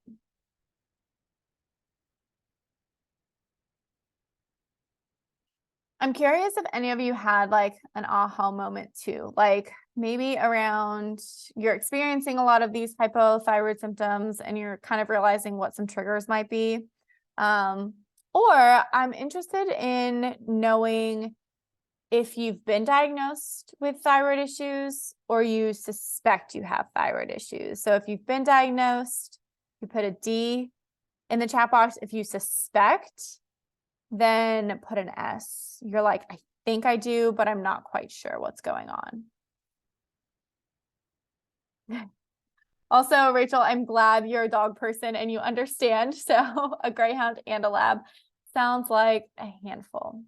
I'm curious if any of you had like an aha moment too, like maybe around you're experiencing a lot of these hypothyroid symptoms and you're kind of realizing what some triggers might be. Or I'm interested in knowing if you've been diagnosed with thyroid issues or you suspect you have thyroid issues. So if you've been diagnosed, you put a D in the chat box. If you suspect, then put an S. You're like, I think I do, but I'm not quite sure what's going on. Also, Rachel, I'm glad you're a dog person and you understand. So a greyhound and a lab sounds like a handful.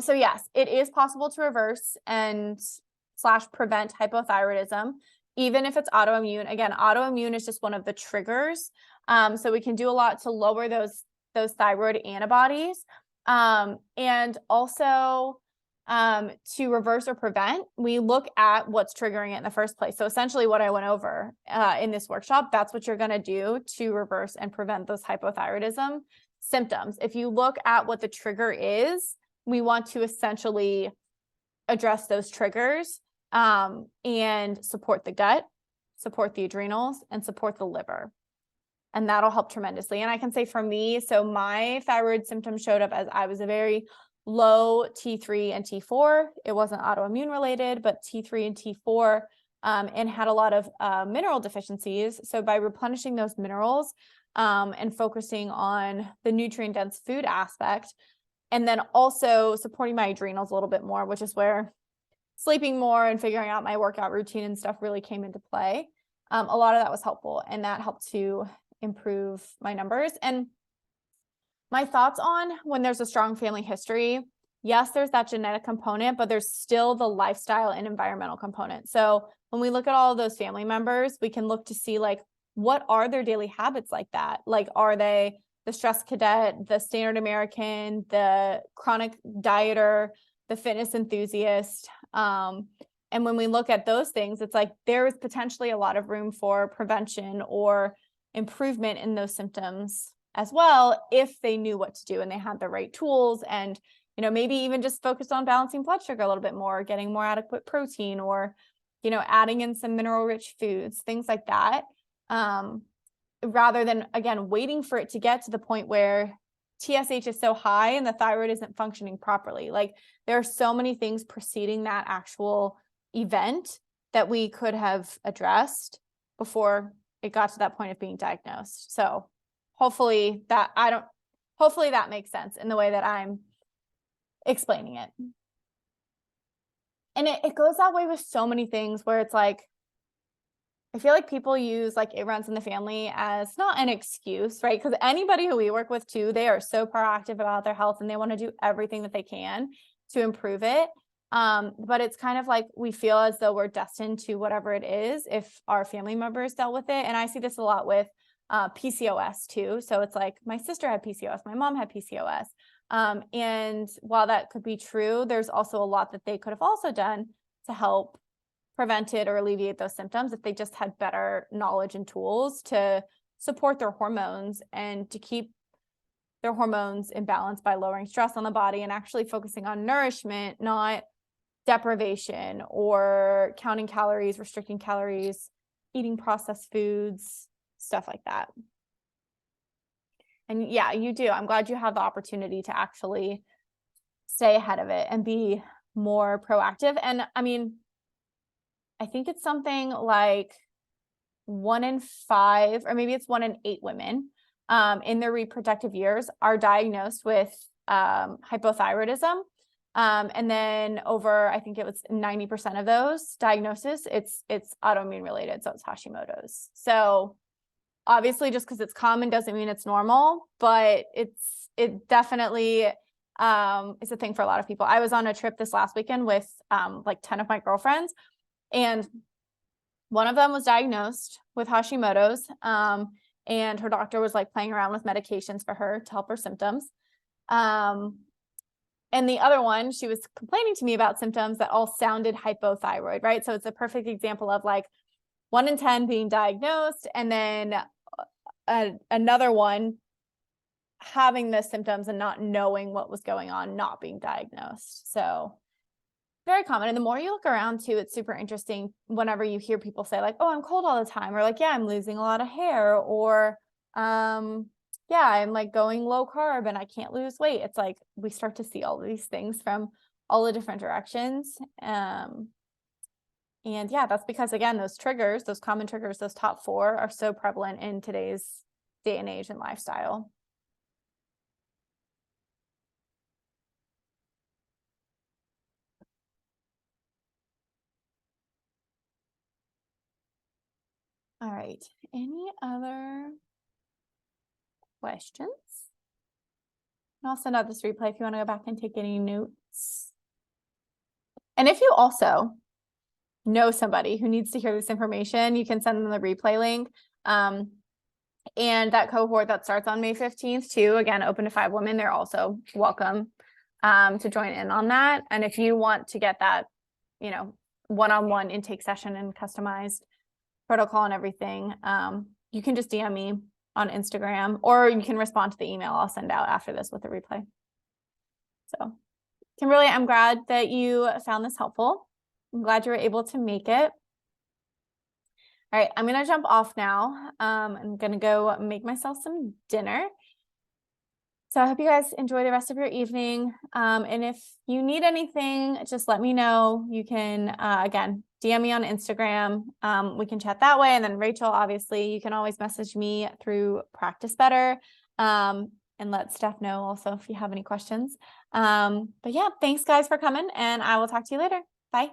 So yes, it is possible to reverse and / prevent hypothyroidism, even if it's autoimmune. Again, autoimmune is just one of the triggers. So we can do a lot to lower those thyroid antibodies. And also to reverse or prevent, we look at what's triggering it in the first place. So essentially what I went over in this workshop, that's what you're going to do to reverse and prevent those hypothyroidism symptoms. If you look at what the trigger is, we want to essentially address those triggers and support the gut, support the adrenals, and support the liver. And that'll help tremendously. And I can say for me, so my thyroid symptoms showed up as I was a very low T3 and T4. It wasn't autoimmune related, but T3 and T4, and had a lot of mineral deficiencies. So by replenishing those minerals and focusing on the nutrient dense food aspect, and then also supporting my adrenals a little bit more, which is where sleeping more and figuring out my workout routine and stuff really came into play. A lot of that was helpful, and that helped to improve my numbers. And my thoughts on when there's a strong family history, yes, there's that genetic component, but there's still the lifestyle and environmental component. So when we look at all of those family members, we can look to see like, what are their daily habits like that? Like, are they the stress cadet, the standard American, the chronic dieter, the fitness enthusiast? And when we look at those things, it's like there is potentially a lot of room for prevention or improvement in those symptoms as well, if they knew what to do and they had the right tools, and maybe even just focused on balancing blood sugar a little bit more, getting more adequate protein, or adding in some mineral rich foods, things like that, rather than again waiting for it to get to the point where TSH is so high and the thyroid isn't functioning properly. Like, there are so many things preceding that actual event that we could have addressed before it got to that point of being diagnosed. So hopefully that makes sense in the way that I'm explaining it. And it goes that way with so many things where it's like, I feel like people use like it runs in the family as not an excuse, right? Because anybody who we work with too, they are so proactive about their health and they want to do everything that they can to improve it. But it's kind of like we feel as though we're destined to whatever it is if our family members dealt with it. And I see this a lot with PCOS too. So it's like my sister had PCOS, my mom had PCOS. And while that could be true, there's also a lot that they could have also done to help prevented or alleviate those symptoms if they just had better knowledge and tools to support their hormones and to keep their hormones in balance by lowering stress on the body and actually focusing on nourishment, not deprivation or counting calories, restricting calories, eating processed foods, stuff like that. And yeah, you do. I'm glad you have the opportunity to actually stay ahead of it and be more proactive. And I mean, I think it's something like 1 in 5, or maybe it's 1 in 8 women in their reproductive years are diagnosed with hypothyroidism. And then over, I think it was 90% of those diagnoses, it's autoimmune related. So it's Hashimoto's. So obviously just because it's common doesn't mean it's normal, but it definitely is a thing for a lot of people. I was on a trip this last weekend with like 10 of my girlfriends, and one of them was diagnosed with Hashimoto's, and her doctor was like playing around with medications for her to help her symptoms. And the other one, she was complaining to me about symptoms that all sounded hypothyroid, right? So it's a perfect example of like 1 in 10 being diagnosed, and then another one having the symptoms and not knowing what was going on, not being diagnosed. So very common. And the more you look around too, it's super interesting whenever you hear people say like, oh, I'm cold all the time, or like, yeah, I'm losing a lot of hair, or yeah, I'm like going low carb and I can't lose weight. It's like we start to see all of these things from all the different directions. And yeah, that's because, again, those triggers, those common triggers, those top 4 are so prevalent in today's day and age and lifestyle. All right. Any other questions? And I'll send out this replay if you want to go back and take any notes. And if you also know somebody who needs to hear this information, you can send them the replay link. And that cohort that starts on May 15th too, again, open to 5 women, they're also welcome to join in on that. And if you want to get that, you know, one-on-one intake session and customized protocol and everything, you can just DM me on Instagram, or you can respond to the email I'll send out after this with the replay. So Kimberly, I'm glad that you found this helpful. I'm glad you were able to make it. All right, I'm going to jump off now. I'm going to go make myself some dinner. So I hope you guys enjoy the rest of your evening. And if you need anything, just let me know. You can, again, DM me on Instagram. We can chat that way. And then Rachel, obviously, you can always message me through Practice Better. And let Steph know also if you have any questions. But yeah, thanks guys for coming, and I will talk to you later. Bye.